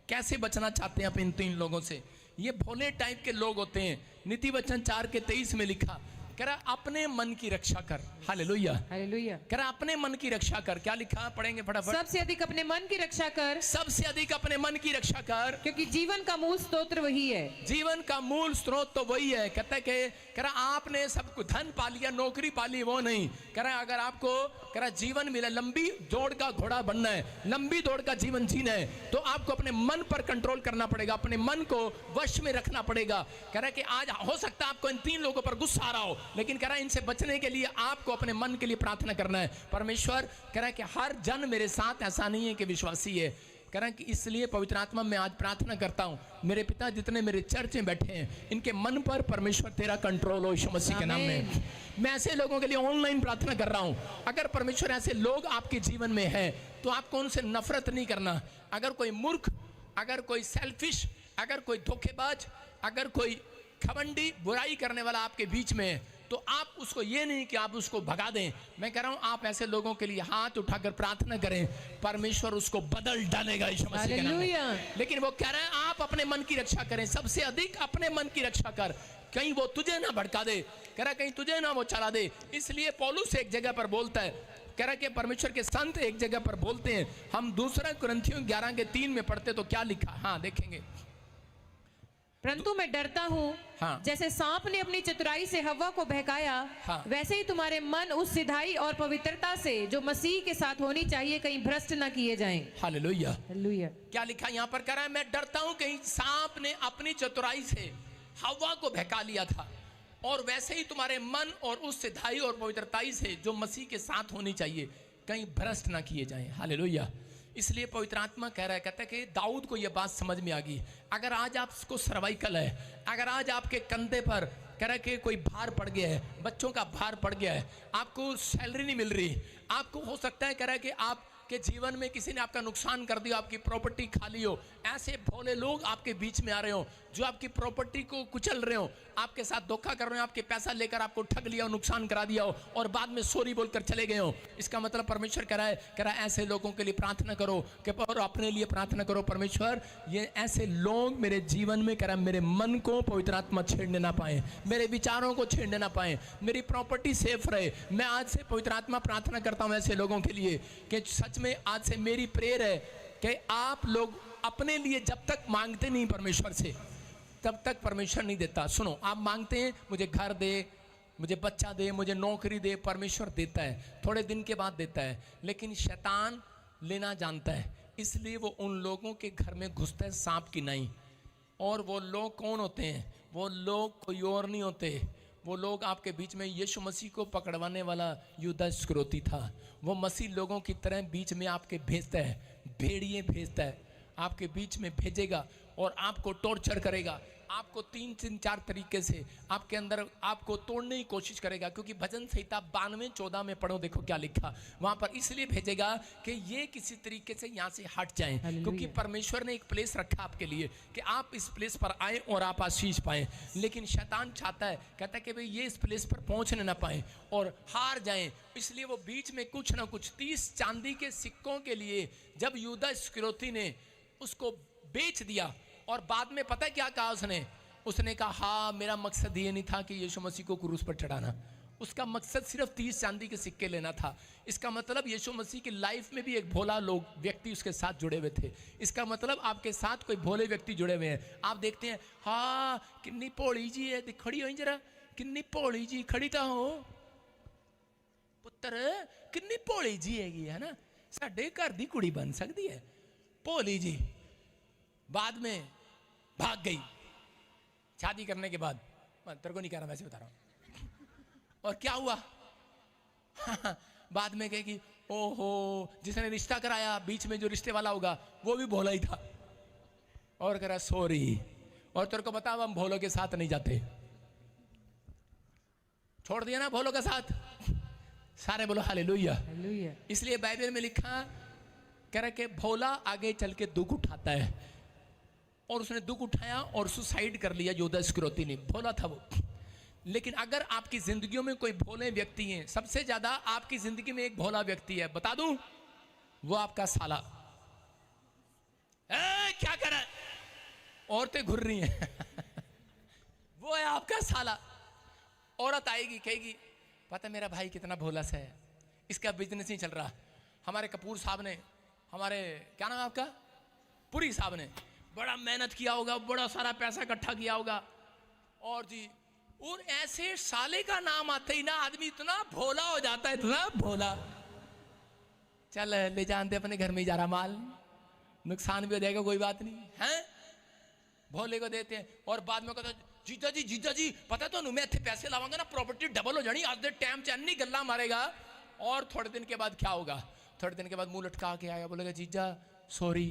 कैसे बचना चाहते हैं इन 3 लोगों से? ये भोले टाइप के लोग होते हैं। नीति वचन 4:23 में लिखा, कह रहा अपने मन की रक्षा कर। हालेलुया। हालेलुया। कह रहा अपने मन की रक्षा कर। क्या लिखा? पढ़ेंगे फटाफट। सबसे अधिक अपने मन की रक्षा कर। सबसे अधिक अपने मन की रक्षा कर, क्योंकि जीवन का मूल स्रोत वही है। जीवन का मूल स्रोत तो वही है। कहता है कि कह रहा आपने सब कुछ धन पा लिया, नौकरी पा ली, वो नहीं। कह रहा अगर आपको कह रहा जीवन मिला, लंबी दौड़ का घोड़ा बनना है, लंबी दौड़ का जीवन जीना है, तो आपको अपने मन पर कंट्रोल करना पड़ेगा, अपने मन को वश में रखना पड़ेगा। कह रहा कि आज हो सकता है आपको इन 3 लोगों पर गुस्सा आ रहा हो, लेकिन कह रहा है इनसे बचने के लिए आपको अपने मन के लिए प्रार्थना करना है। परमेश्वर कह रहा है कि हर जन मेरे साथ ऐसा नहीं है कि विश्वासी है। कह रहा है कि इसलिए पवित्र आत्मा में आज प्रार्थना करता हूं, मेरे पिता जितने मेरे चर्च में बैठे हैं, इनके मन पर परमेश्वर तेरा कंट्रोल हो यीशु मसीह के नाम में। मैं ऐसे लोगों के लिए ऑनलाइन प्रार्थना कर रहा हूं। अगर परमेश्वर ऐसे लोग आपके जीवन में है तो आपको उनसे नफरत नहीं करना। अगर कोई मूर्ख, अगर कोई सेल्फिश, अगर कोई धोखेबाज, अगर कोई घमंडी, बुराई करने वाला आपके बीच में है, तो आप उसको ये नहीं कि आप उसको भगा दें। मैं कह रहा हूं आप ऐसे लोगों के लिए हाथ उठाकर प्रार्थना करें, परमेश्वर उसको बदल डालेगा यीशु मसीह के नाम में। लेकिन वो कह रहा है आप अपने मन की रक्षा करें, सबसे अधिक अपने मन की रक्षा कर, कहीं वो तुझे ना भड़का दे। कह रहा कहीं तुझे ना वो चला दे। इसलिए पौलुस एक जगह पर बोलता है, कह रहा कि परमेश्वर के संत एक जगह पर बोलते हैं, हम 2 कुरिन्थियों 11:3 में पढ़ते तो क्या लिखा? हाँ देखेंगे। परंतु मैं डरता हूँ, हाँ। जैसे सांप ने अपनी चतुराई से हवा को बहकाया, हाँ। वैसे ही तुम्हारे मन उस सिधाई और पवित्रता से जो मसीह के साथ होनी चाहिए कहीं भ्रष्ट न किए जाएं। हालेलुया। हालेलुया। क्या लिखा यहाँ पर? कह रहा है मैं डरता हूँ कहीं सांप ने अपनी चतुराई से हवा को बहका लिया था, और वैसे ही तुम्हारे मन और उस सिधाई और पवित्रताई से जो मसीह के साथ होनी चाहिए कहीं भ्रष्ट ना किए जाएं। हालेलुया। इसलिए पवित्र आत्मा कह रहा है, कहता है कि दाऊद को यह बात समझ में आ गई। अगर आज आपको सर्वाइकल है, अगर आज आपके कंधे पर कह रहा है कि कोई भार पड़ गया है, बच्चों का भार पड़ गया है, आपको सैलरी नहीं मिल रही, आपको हो सकता है कह रहा है कि आप कि जीवन में किसी ने आपका नुकसान कर दिया, आपकी प्रॉपर्टी खाली हो, ऐसे भोले लोग आपके बीच में आ रहे हो जो आपकी प्रॉपर्टी को कुचल रहे हो, आपके साथ धोखा कर रहे हो, आपके पैसा लेकर आपको ठग लिया हो, नुकसान करा दिया हो और बाद में सॉरी बोलकर चले गए हो। इसका मतलब परमेश्वर कह रहा है ऐसे लोगों के लिए प्रार्थना करो कि और अपने लिए प्रार्थना करो, परमेश्वर ये ऐसे लोग मेरे जीवन में कह रहा है मेरे मन को पवित्र आत्मा छेड़ने ना पाए, मेरे विचारों को छेड़ने ना पाए, मेरी प्रॉपर्टी सेफ रहे। मैं आज से पवित्र आत्मा प्रार्थना करता हूं ऐसे लोगों के लिए कि सच में आज से मेरी प्रेयर है कि आप लोग अपने लिए जब तक मांगते नहीं परमेश्वर से तब तक परमेश्वर नहीं देता। सुनो, आप मांगते हैं मुझे घर दे, मुझे बच्चा दे, मुझे नौकरी दे, परमेश्वर देता है, थोड़े दिन के बाद देता है, लेकिन शैतान लेना जानता है, इसलिए वो उन लोगों के घर में घुसता है सांप की नहीं। और वो लोग कौन होते हैं? वो लोग कोई और नहीं होते, वो लोग आपके बीच में यीशु मसीह को पकड़वाने वाला यूदा इस्करियोती था। वो मसीह लोगों की तरह बीच में आपके भेजता है, भेड़िए भेजता है, आपके बीच में भेजेगा और आपको टॉर्चर करेगा, आपको तीन चार तरीके से आपके अंदर आपको तोड़ने की कोशिश करेगा। क्योंकि भजन संहिता 92:14 में पढ़ो, देखो क्या लिखा वहाँ पर, इसलिए भेजेगा कि ये किसी तरीके से यहाँ से हट जाएं, क्योंकि परमेश्वर ने एक प्लेस रखा आपके लिए कि आप इस प्लेस पर आए और आप आशीष पाएं। लेकिन शैतान चाहता है, कहता है कि भाई ये इस प्लेस पर पहुँचने ना पाएं और हार जाएं, इसलिए वो बीच में कुछ ना कुछ 30 चांदी के सिक्कों के लिए जब यूदा इस्करियोती ने उसको बेच दिया और बाद में पता है क्या कहा उसने कहा हाँ मेरा मकसद ये नहीं था कि यीशु मसीह को क्रूस पर चढ़ाना, उसका मकसद सिर्फ 30 चांदी के सिक्के लेना था। इसका मतलब यीशु मसीह की लाइफ में भी एक भोला लोग व्यक्ति उसके साथ जुड़े हुए थे। इसका मतलब आपके साथ कोई भोले व्यक्ति जुड़े हुए हैं। आप देखते हैं हाँ किन्नी भोली जी है, खड़ी हो जरा, किन्नी भोली जी खड़ी तो हो पुत्र, किन्नी भोली जी हैगी है ना, साडे घर दी कुड़ी बन सकती है भोली जी। बाद में भाग गई शादी करने के बाद, मैं तेरे को नहीं कह रहा, वैसे बता रहा हूं। और क्या हुआ बाद में कहेगी ओहो जिसने रिश्ता कराया बीच में जो रिश्ते वाला होगा वो भी भोला ही था, और कह रहा सॉरी, और तेरे को बता हम भोलों के साथ नहीं जाते, छोड़ दिया ना भोलों का साथ। सारे बोलो हालेलुया। इसलिए बाइबल में लिखा कह रहा कि भोला आगे चल के दुख उठाता है, और उसने दुख उठाया और सुसाइड कर लिया यूदा इस्करियोती ने, भोला था वो। लेकिन अगर आपकी जिंदगियों में कोई भोले व्यक्ति हैं, सबसे ज्यादा आपकी जिंदगी में एक भोला व्यक्ति है, बता दूं वो आपका साला। क्या कर रहा है, औरतें घुर रही हैं वो है आपका साला। औरत आएगी कहेगी पता मेरा भाई कितना भोला सा है, इसका बिजनेस नहीं चल रहा। हमारे कपूर साहब ने, हमारे क्या नाम आपका, पुरी साहब ने बड़ा मेहनत किया होगा, बड़ा सारा पैसा इकट्ठा किया होगा, और जी और ऐसे साले का नाम आते ही ना आदमी इतना भोला हो जाता है, इतना भोला, चल ले जानते अपने घर में ही जा रहा माल, नुकसान भी हो जाएगा कोई बात नहीं है, भोले को देते हैं। और बाद में कहता जीजा जी पता तो मैं इतने पैसे लावांगा ना प्रॉपर्टी डबल हो जानी, आज दे टाइम चैन नहीं गल्ला मारेगा। और थोड़े दिन के बाद क्या होगा, थोड़े दिन के बाद मुंह लटका के आएगा, बोलेगा जीजा सॉरी।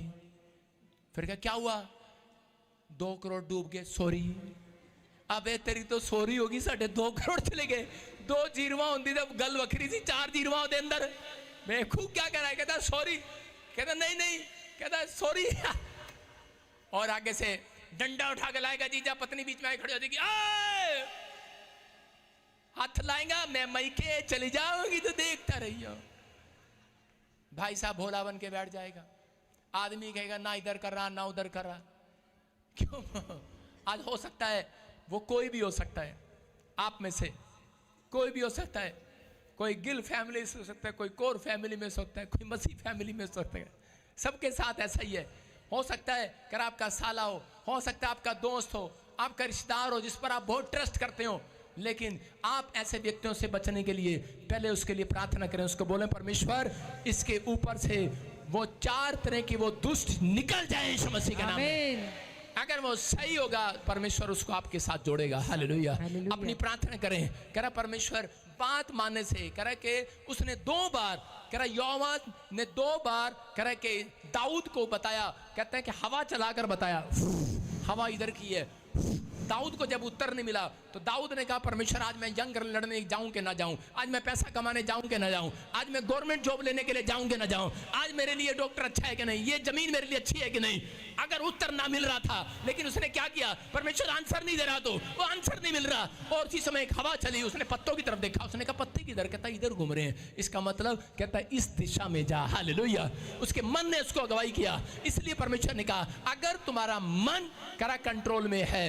फिर क्या हुआ, 2 करोड़ डूब गए, सॉरी। अबे तेरी तो सॉरी होगी, साढ़े 2 करोड़ चले गए, 2 जीरवा होंगी तो गल वखरी सी, 4 जीरवा होते अंदर। मैं खूब क्या कह रहा है, कहता सॉरी, कहता नहीं, कहता सॉरी और आगे से डंडा उठा के लाएगा, जीजा पत्नी बीच में आए खड़ी हो जाएगी, हाथ लाएगा, मैं मई के चली जाऊंगी तो देखता रही हो। भाई साहब भोला बन के बैठ जाएगा, आदमी कहेगा ना इधर कर रहा ना उधर कर रहा। क्यों? आज हो सकता है वो कोई भी हो सकता है, आप में से कोई भी हो सकता है, कोई गिल फैमिली से हो सकता है, कोई कोर फैमिली में हो सकता है, कोई मसीह फैमिली में हो सकता है, सबके साथ ऐसा ही है। हो सकता है कि आपका साला हो सकता है आपका दोस्त हो, आपका रिश्तेदार हो जिस पर आप बहुत ट्रस्ट करते हो, लेकिन आप ऐसे व्यक्तियों से बचने के लिए पहले उसके लिए प्रार्थना करें, उसको बोलें परमेश्वर इसके ऊपर से वो 4 तरह की वो दुष्ट निकल जाए यीशु मसीह के नाम में। अगर वो सही होगा परमेश्वर उसको आपके साथ जोड़ेगा। हालेलुया। अपनी प्रार्थना करें, कह रहा परमेश्वर बात मानने से, कह रहा कि उसने 2 बार, कह रहा योआब ने 2 बार कह रहा कि दाऊद को बताया, कहते हैं कि हवा चलाकर बताया, हवा इधर की है, दाऊद को जब उत्तर नहीं मिला तो दाऊद ने कहा परमेश्वर आज मैं जंग लड़ने जाऊं कि ना जाऊं, आज मैं पैसा कमाने जाऊं कि ना जाऊं, आज मैं गवर्नमेंट जॉब लेने के लिए जाऊं कि ना जाऊं, आज मेरे लिए डॉक्टर अच्छा है कि नहीं, ये जमीन मेरे लिए अच्छी है कि नहीं। अगर उत्तर ना मिल रहा था, लेकिन उसने क्या किया, परमेश्वर आंसर नहीं दे रहा, तो वो आंसर नहीं मिल रहा, और उसी समय एक हवा चली, उसने पत्तों की तरफ देखा, उसने कहा पत्ते किधर, कहता इधर घूम रहे हैं, इसका मतलब कहता इस दिशा में जा। हालेलुया। उसके मन ने उसको अगुवाई किया। इसलिए परमेश्वर ने कहा अगर तुम्हारा मन करा कंट्रोल में है,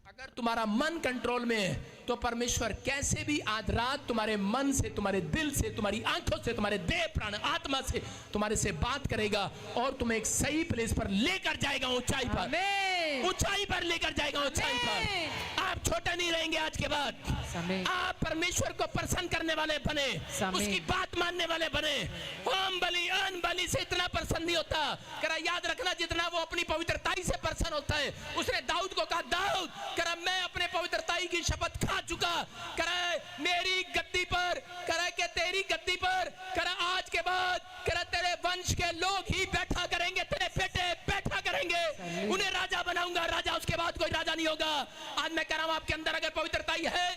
अगर तुम्हारा मन कंट्रोल में है तो परमेश्वर कैसे भी आज रात तुम्हारे मन से, तुम्हारे दिल से, तुम्हारी आंखों से, तुम्हारे देह प्राण आत्मा से तुम्हारे से बात करेगा और तुम्हें एक सही प्लेस पर लेकर जाएगा, ऊंचाई पर, ऊंचाई पर लेकर जाएगा, ऊंचाई पर। आप छोटे नहीं रहेंगे आज के बाद, आप परमेश्वर को प्रसन्न करने वाले बने, उसकी बात मानने वाले बने। होम बलि अन्न बलि से इतना प्रसन्न नहीं होता, करा याद रखना जितना वो अपनी पवित्रताई से प्रसन्न होता है। उसने दाऊद को कहा दाऊद करा मैं अपने पवित्रताई की शपथ खा चुका, करा मेरी गद्दी पर, करा के तेरी गद्दी पर, करा आज के बाद करा तेरे वंश के लोग ही बैठा करेंगे, तेरे बेटे बैठा करेंगे, उन्हें राजा बनाऊंगा, राजा उसके बाद कोई राजा नहीं होगा। आज मैं कह रहा हूं आपके अंदर अगर पवित्रताई है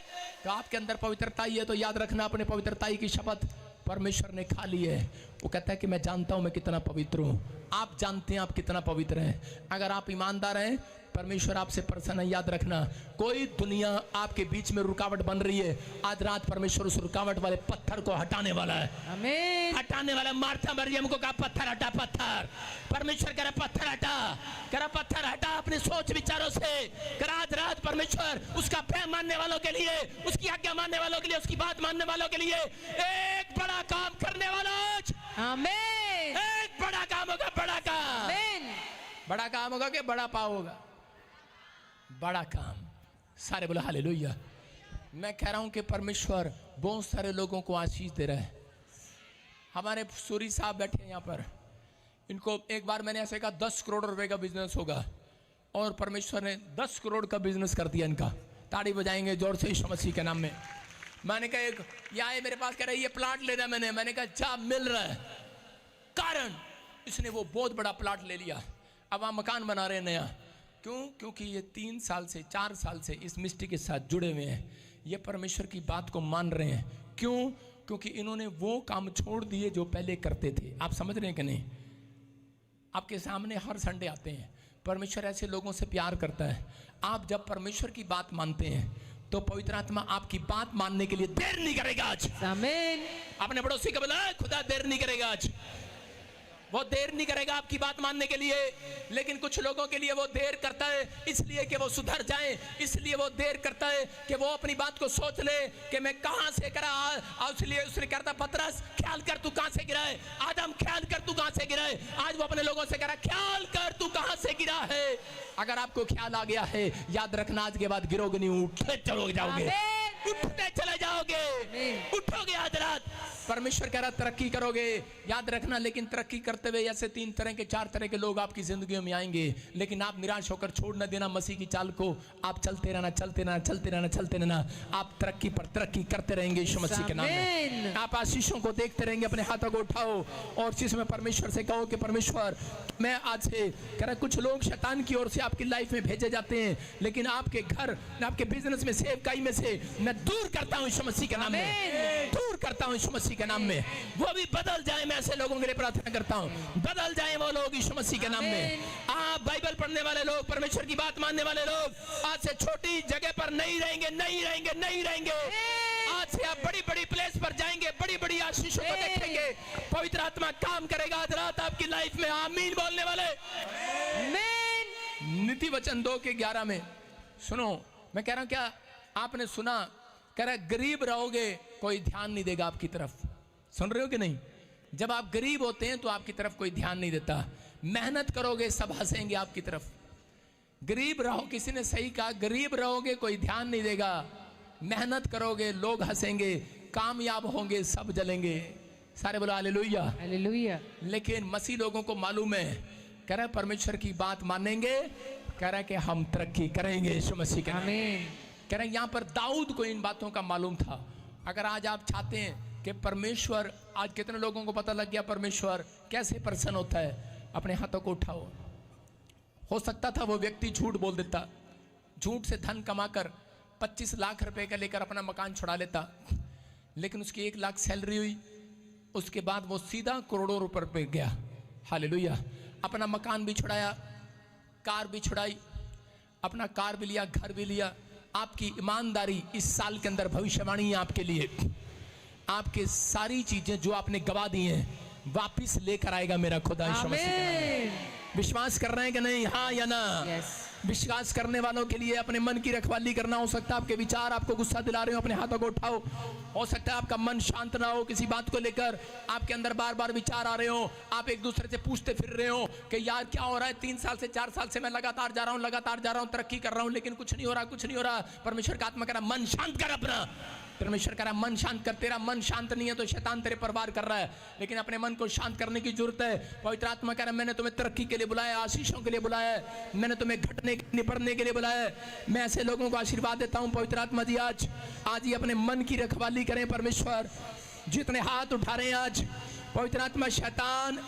तो आपके अंदर पवित्रताई है तो याद रखना अपने पवित्रताई की शपथ परमेश्वर ने खा ली है। वो कहता है कि मैं जानता हूं मैं कितना पवित्र हूं, आप जानते हैं आप कितना पवित्र हैं। अगर आप ईमानदार हैं परमेश्वर आपसे प्रसन्न है। याद रखना कोई दुनिया आपके बीच में रुकावट बन रही है, आज रात परमेश्वर उस रुकावट वाले पत्थर को हटाने वाला है। आमीन। हटाने वाला। मार्था मरियम को कहा पत्थर हटा, पत्थर, परमेश्वर कह रहा पत्थर हटा, कह रहा पत्थर हटा अपने सोच विचारों से। कह आज रात परमेश्वर उसका प्रेम मानने वालों के लिए, उसकी आज्ञा मानने वालों के लिए, उसकी बात मानने वालों के लिए एक बड़ा काम करने वाला। आमीन। एक बड़ा काम होगा, बड़ा काम। आमीन। बड़ा काम होगा कि बड़ा पाव होगा? बड़ा काम। सारे बोलो हालेलुया। मैं कह रहा हूं कि परमेश्वर बहुत सारे लोगों को आशीष दे रहा है। हमारे सूरी साहब बैठे हैं यहाँ पर, इनको एक बार मैंने ऐसे कहा 10 करोड़ रुपए का बिजनेस होगा और परमेश्वर ने 10 करोड़ का बिजनेस कर दिया इनका। ताड़ी बजाएंगे जोर से यीशु मसीह के नाम में। मैंने कहा एक यहाँ मेरे पास कह रहा है ये प्लाट लेना, मैंने कहा जा मिल रहा है। कारण इसने वो बहुत बड़ा प्लाट ले लिया, अब वहाँ मकान बना रहे हैं नया। क्यों? क्योंकि ये 3 साल से 4 साल से इस मिस्ट्री के साथ जुड़े हुए हैं, ये परमेश्वर की बात को मान रहे हैं। क्यों? क्योंकि इन्होंने वो काम छोड़ दिए जो पहले करते थे। आप समझ रहे हैं कि नहीं? आपके सामने हर संडे आते हैं। परमेश्वर ऐसे लोगों से प्यार करता है। आप जब परमेश्वर की बात मानते हैं तो पवित्र आत्मा आपकी बात मानने के लिए देर नहीं करेगा आज। आमीन। अपने पड़ोसी को बोला खुदा देर नहीं करेगा आज, वो देर नहीं करेगा आपकी बात मानने के लिए। लेकिन कुछ लोगों के लिए वो देर करता है इसलिए कि वो सुधर जाएं, इसलिए वो देर करता है कि वो अपनी बात को सोच ले कि मैं कहां से करा। इसलिए उसने कहता पतरस ख्याल कर तू कहां से गिरा है, आदम ख्याल कर तू कहां से गिरा है। आज वो अपने लोगों से कह रहा ख्याल कर तू कहां से गिरा है। अगर आपको ख्याल आ गया है याद रखना आज के बाद गिरोगे नहीं, उठते चलोगे जाओगे, उठते चले जाओगे, उठोगे आज रात। परमेश्वर कह रहा तरक्की करोगे, याद रखना। लेकिन तरक्की करते हुए ऐसे 3 तरह के 4 तरह के लोग आपकी जिंदगी में आएंगे, लेकिन आप निराश होकर छोड़ न देना मसीह की चाल को। आप चलते रहना, चलते रहना, चलते रहना, चलते रहना। आप तरक्की पर तरक्की करते रहेंगे यीशु मसीह के नाम में। आप आशीषों को देखते रहेंगे। अपने हाथों को उठाओ और चीज में परमेश्वर से कहो कि परमेश्वर मैं आज से कह रहा, कुछ लोग शैतान की ओर से आपकी लाइफ में भेजे जाते हैं, लेकिन आपके घर, आपके बिजनेस में, सेवकाई में से मैं दूर करता हूं यीशु मसीह के नाम में, दूर करता हूं यीशु मसीह के नाम में। वो भी बदल जाए। मैं ऐसे लोगों के लिए प्रार्थना करता हूं, बदल जाए वो लोग यीशु मसीह के नाम में। आप बाइबल पढ़ने वाले लोग, परमेश्वर की बात मानने वाले लोग आज से छोटी जगह पर नहीं रहेंगे, नहीं रहेंगे, नहीं रहेंगे। आज से आप बड़ी बड़ी प्लेस पर जाएंगे, बड़ी बड़ी आशीषों को देखेंगे। पवित्र आत्मा काम करेगा आज रात आपकी लाइफ में। आमीन बोलने वाले। नीति वचन 2:11 में सुनो, मैं कह रहा हूं क्या आपने सुना? कह रहा गरीब रहोगे कोई ध्यान नहीं देगा आपकी तरफ। सुन रहे हो कि नहीं? जब आप गरीब होते हैं तो आपकी तरफ कोई ध्यान नहीं देता। मेहनत करोगे सब हंसेंगे आपकी तरफ। गरीब रहो, किसी ने सही कहा, गरीब रहोगे कोई ध्यान नहीं देगा, मेहनत करोगे लोग हंसेंगे, कामयाब होंगे सब जलेंगे। सारे बोलो हालेलुया, हालेलुया। लेकिन मसीह लोगों को मालूम है, कह रहा है परमेश्वर की बात मानेंगे, कह रहा है कि हम तरक्की करेंगे यीशु मसीह के नाम में। कह रहे हैं यहाँ पर दाऊद को इन बातों का मालूम था। अगर आज आप चाहते हैं कि परमेश्वर, आज कितने लोगों को पता लग गया परमेश्वर कैसे प्रसन्न होता है, अपने हाथों को उठाओ। हो सकता था वो व्यक्ति झूठ बोल देता, झूठ से धन कमाकर 25 लाख रुपए का लेकर अपना मकान छुड़ा लेता, लेकिन उसकी 1 लाख सैलरी हुई, उसके बाद वो सीधा करोड़ों रुपए पे गया। हालेलुया। अपना मकान भी छुड़ाया, कार भी छुड़ाई, अपना कार भी लिया, घर भी लिया। आपकी ईमानदारी इस साल के अंदर भविष्यवाणी है आपके लिए, आपके सारी चीजें जो आपने गवा दी हैं वापिस लेकर आएगा मेरा खुदा यीशु मसीह के नाम में। विश्वास कर रहे हैं कि नहीं? हाँ या ना? विश्वास करने वालों के लिए अपने मन की रखवाली करना। हो सकता है आपके विचार आपको गुस्सा दिला रहे हो, अपने हाथों को उठाओ। हो सकता है आपका मन शांत ना हो, किसी बात को लेकर आपके अंदर बार बार विचार आ रहे हो, आप एक दूसरे से पूछते फिर रहे हो कि यार क्या हो रहा है, 3 साल से 4 साल से मैं लगातार जा रहा हूँ, तरक्की कर रहा हूँ, लेकिन कुछ नहीं हो रहा। परमेश्वर का आत्मा कह रहा मन शांत कर अपना। परमेश्वर कह रहा मन शांत कर। तेरा मन शांत नहीं है तो शैतान तेरे पर वार कर रहा है, लेकिन अपने मन को शांत करने की जरूरत है। पवित्र आत्मा कह रहा है मैंने तुम्हें तरक्की के लिए बुलाया, आशीषों के लिए बुलाया है, मैंने तुम्हें घटने निपटने के लिए बुलाया है। मैं ऐसे लोगों को आशीर्वाद देता हूं। पवित्र आत्मा जी आज ही अपने मन की रखवाली करें। परमेश्वर जितने हाथ उठा रहे हैं आज, पवित्र आत्मा शैतान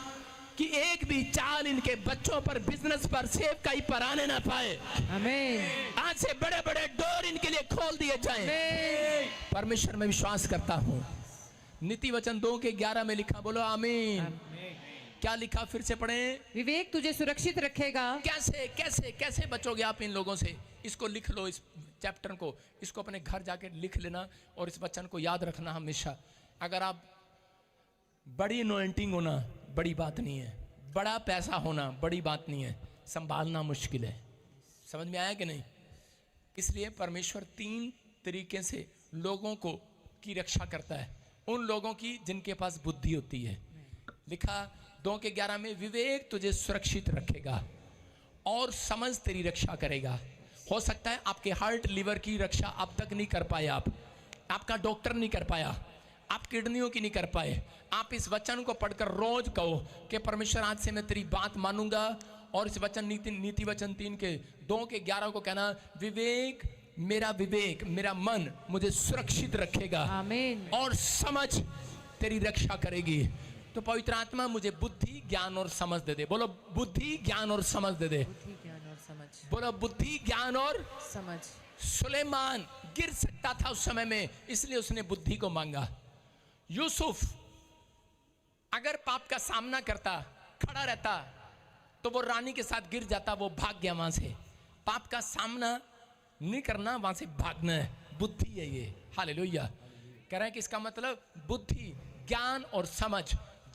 कि एक भी चाल इनके बच्चों पर, बिजनेस पर, सेवकाई पर आने ना पाए। आमीन। आज से बड़े बड़े डोर इनके लिए खोल दिए जाएं। परमेश्वर में विश्वास करता हूं। नीति वचन 2:11 में लिखा, बोलो आमीन। क्या लिखा? फिर से पढ़ें। विवेक तुझे सुरक्षित रखेगा। कैसे कैसे कैसे बचोगे आप इन लोगों से? इसको लिख लो, इस चैप्टर को, इसको अपने घर जाके लिख लेना और इस वचन को याद रखना हमेशा। अगर आप बड़ी अनॉइंटिंग होना बड़ी बात नहीं है, बड़ा पैसा होना बड़ी बात नहीं है, संभालना मुश्किल है। समझ में आया कि नहीं? इसलिए परमेश्वर 3 तरीके से लोगों को की रक्षा करता है। उन लोगों की जिनके पास बुद्धि होती है। लिखा 2:11 में, विवेक तुझे सुरक्षित रखेगा और समझ तेरी रक्षा करेगा। हो सकता है आपके हार्ट लिवर की रक्षा अब तक नहीं कर पाए, आपका डॉक्टर नहीं कर पाया, आप किडनियों की नहीं कर पाए। आप इस वचन को पढ़कर रोज कहो कि परमेश्वर आज से मैं तेरी बात मानूंगा। और इस वचन नीति वचन 2:11 को कहना, विवेक मेरा मन मुझे सुरक्षित रखेगा। आमीन। और समझ तेरी रक्षा करेगी। तो पवित्र आत्मा मुझे बुद्धि, ज्ञान और समझ दे दे। बोलो बुद्धि, ज्ञान और समझ दे दे। बुद्धि, ज्ञान और समझ। बोलो बुद्धि, ज्ञान और समझ। सुलेमान गिर सकता था उस समय में, इसलिए उसने बुद्धि को मांगा। यूसुफ अगर पाप का सामना करता, खड़ा रहता, तो वो रानी के साथ गिर जाता, वो भाग गया वहां से। पाप का सामना नहीं करना, वहां से भागना है, बुद्धि है ये। हालेलुया। कह रहे हैं कि इसका मतलब बुद्धि, ज्ञान और समझ।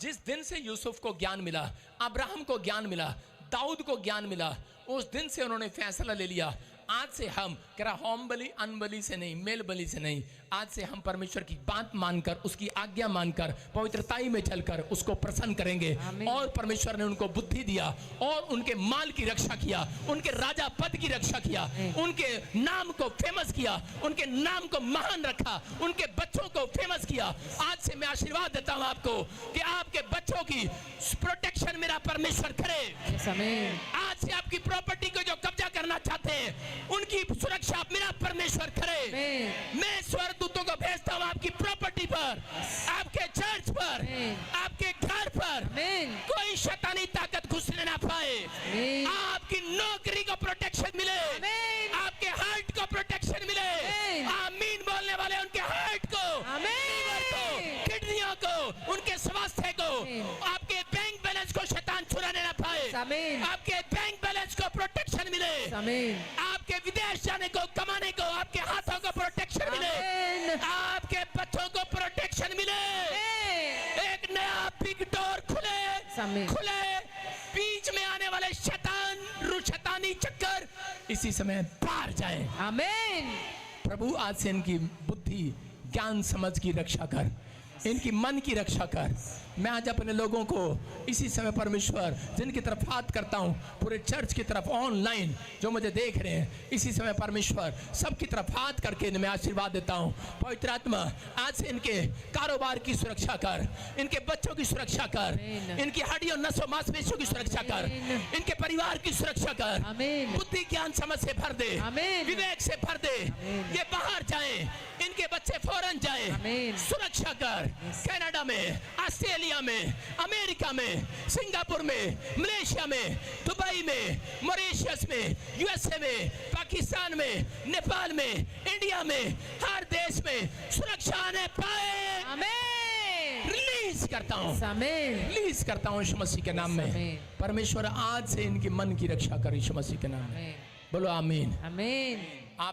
जिस दिन से यूसुफ को ज्ञान मिला, अब्राहम को ज्ञान मिला, दाऊद को ज्ञान मिला, उस दिन से उन्होंने फैसला ले लिया, आज से हम कह रहा होम बलि अनबलि से नहीं, मेल बलि से नहीं, आज से हम परमेश्वर की बात मानकर, उसकी आज्ञा मानकर, पवित्रताई में चलकर उसको प्रसन्न करेंगे। और परमेश्वर ने उनको बुद्धि दिया और उनके माल की रक्षा किया, उनके राजा पद की रक्षा किया, उनके नाम को फेमस किया, उनके नाम को महान रखा, उनके बच्चों को फेमस किया। आज से मैं आशीर्वाद देता हूं आपको कि आपके बच्चों की प्रोटेक्शन मेरा परमेश्वर करे। आज से आपकी प्रॉपर्टी को जो कब्जा करना चाहते हैं उनकी सुरक्षा मेरा परमेश्वर करे। मैं स्वर्गदूतों को भेजता हूं आपकी प्रॉपर्टी पर, आपके चर्च पर, आपके घर पर कोई शैतानी ताकत घुसने ना पाए। आपकी नौकरी को प्रोटेक्शन मिले, आपके हार्ट को प्रोटेक्शन मिले। आमीन बोलने वाले उनके हार्ट को, लीवर को, किडनियों को, उनके स्वास्थ्य को, आपके बैंक बैलेंस को शैतान चुराने ना पाए। आपके बैंक बैलेंस को प्रोटेक्शन मिले। आपके विदेश जाने को, कमाने को, आपके हाथों को प्रोटेक्शन मिले। आपके बच्चों को प्रोटेक्शन मिले। एक नया बिग डोर खुले, बीच में आने वाले शैतानी चक्कर इसी समय पार जाए। आमीन। प्रभु आज से इनकी बुद्धि, ज्ञान, समझ की रक्षा कर, इनकी मन की रक्षा कर। मैं आज अपने लोगों को इसी समय परमेश्वर जिनकी तरफ हाथ करता हूं, पूरे चर्च की तरफ, ऑनलाइन जो मुझे देख रहे हैं, इसी समय परमेश्वर सबकी तरफ हाथ करके मैं आशीर्वाद देता हूं। पवित्र आत्मा आज से इनके कारोबार की सुरक्षा कर, इनके बच्चों की सुरक्षा कर, इनकी हड्डियों, नसों, मांसपेशियों की सुरक्षा कर, इनके परिवार की सुरक्षा कर। बुद्धि, ज्ञान, समझ से भर दे, विवेक से भर दे। ये बाहर जाए, इनके बच्चे फौरन जाए, सुरक्षा कर। पर, कनाडा में, ऑस्ट्रेलिया में, अमेरिका में, सिंगापुर में, मलेशिया में, दुबई में, मॉरिशस में, यूएसए में, पाकिस्तान में, नेपाल में, इंडिया में, हर देश में सुरक्षा आने पाए। आमीन। रिलीज करता हूँ, आमीन। रिलीज करता हूँ यीशु मसीह के नाम में। आमीन। परमेश्वर आज से इनके मन की रक्षा करे यीशु मसीह के नाम में। आमीन। बोलो आमीन। आमीन।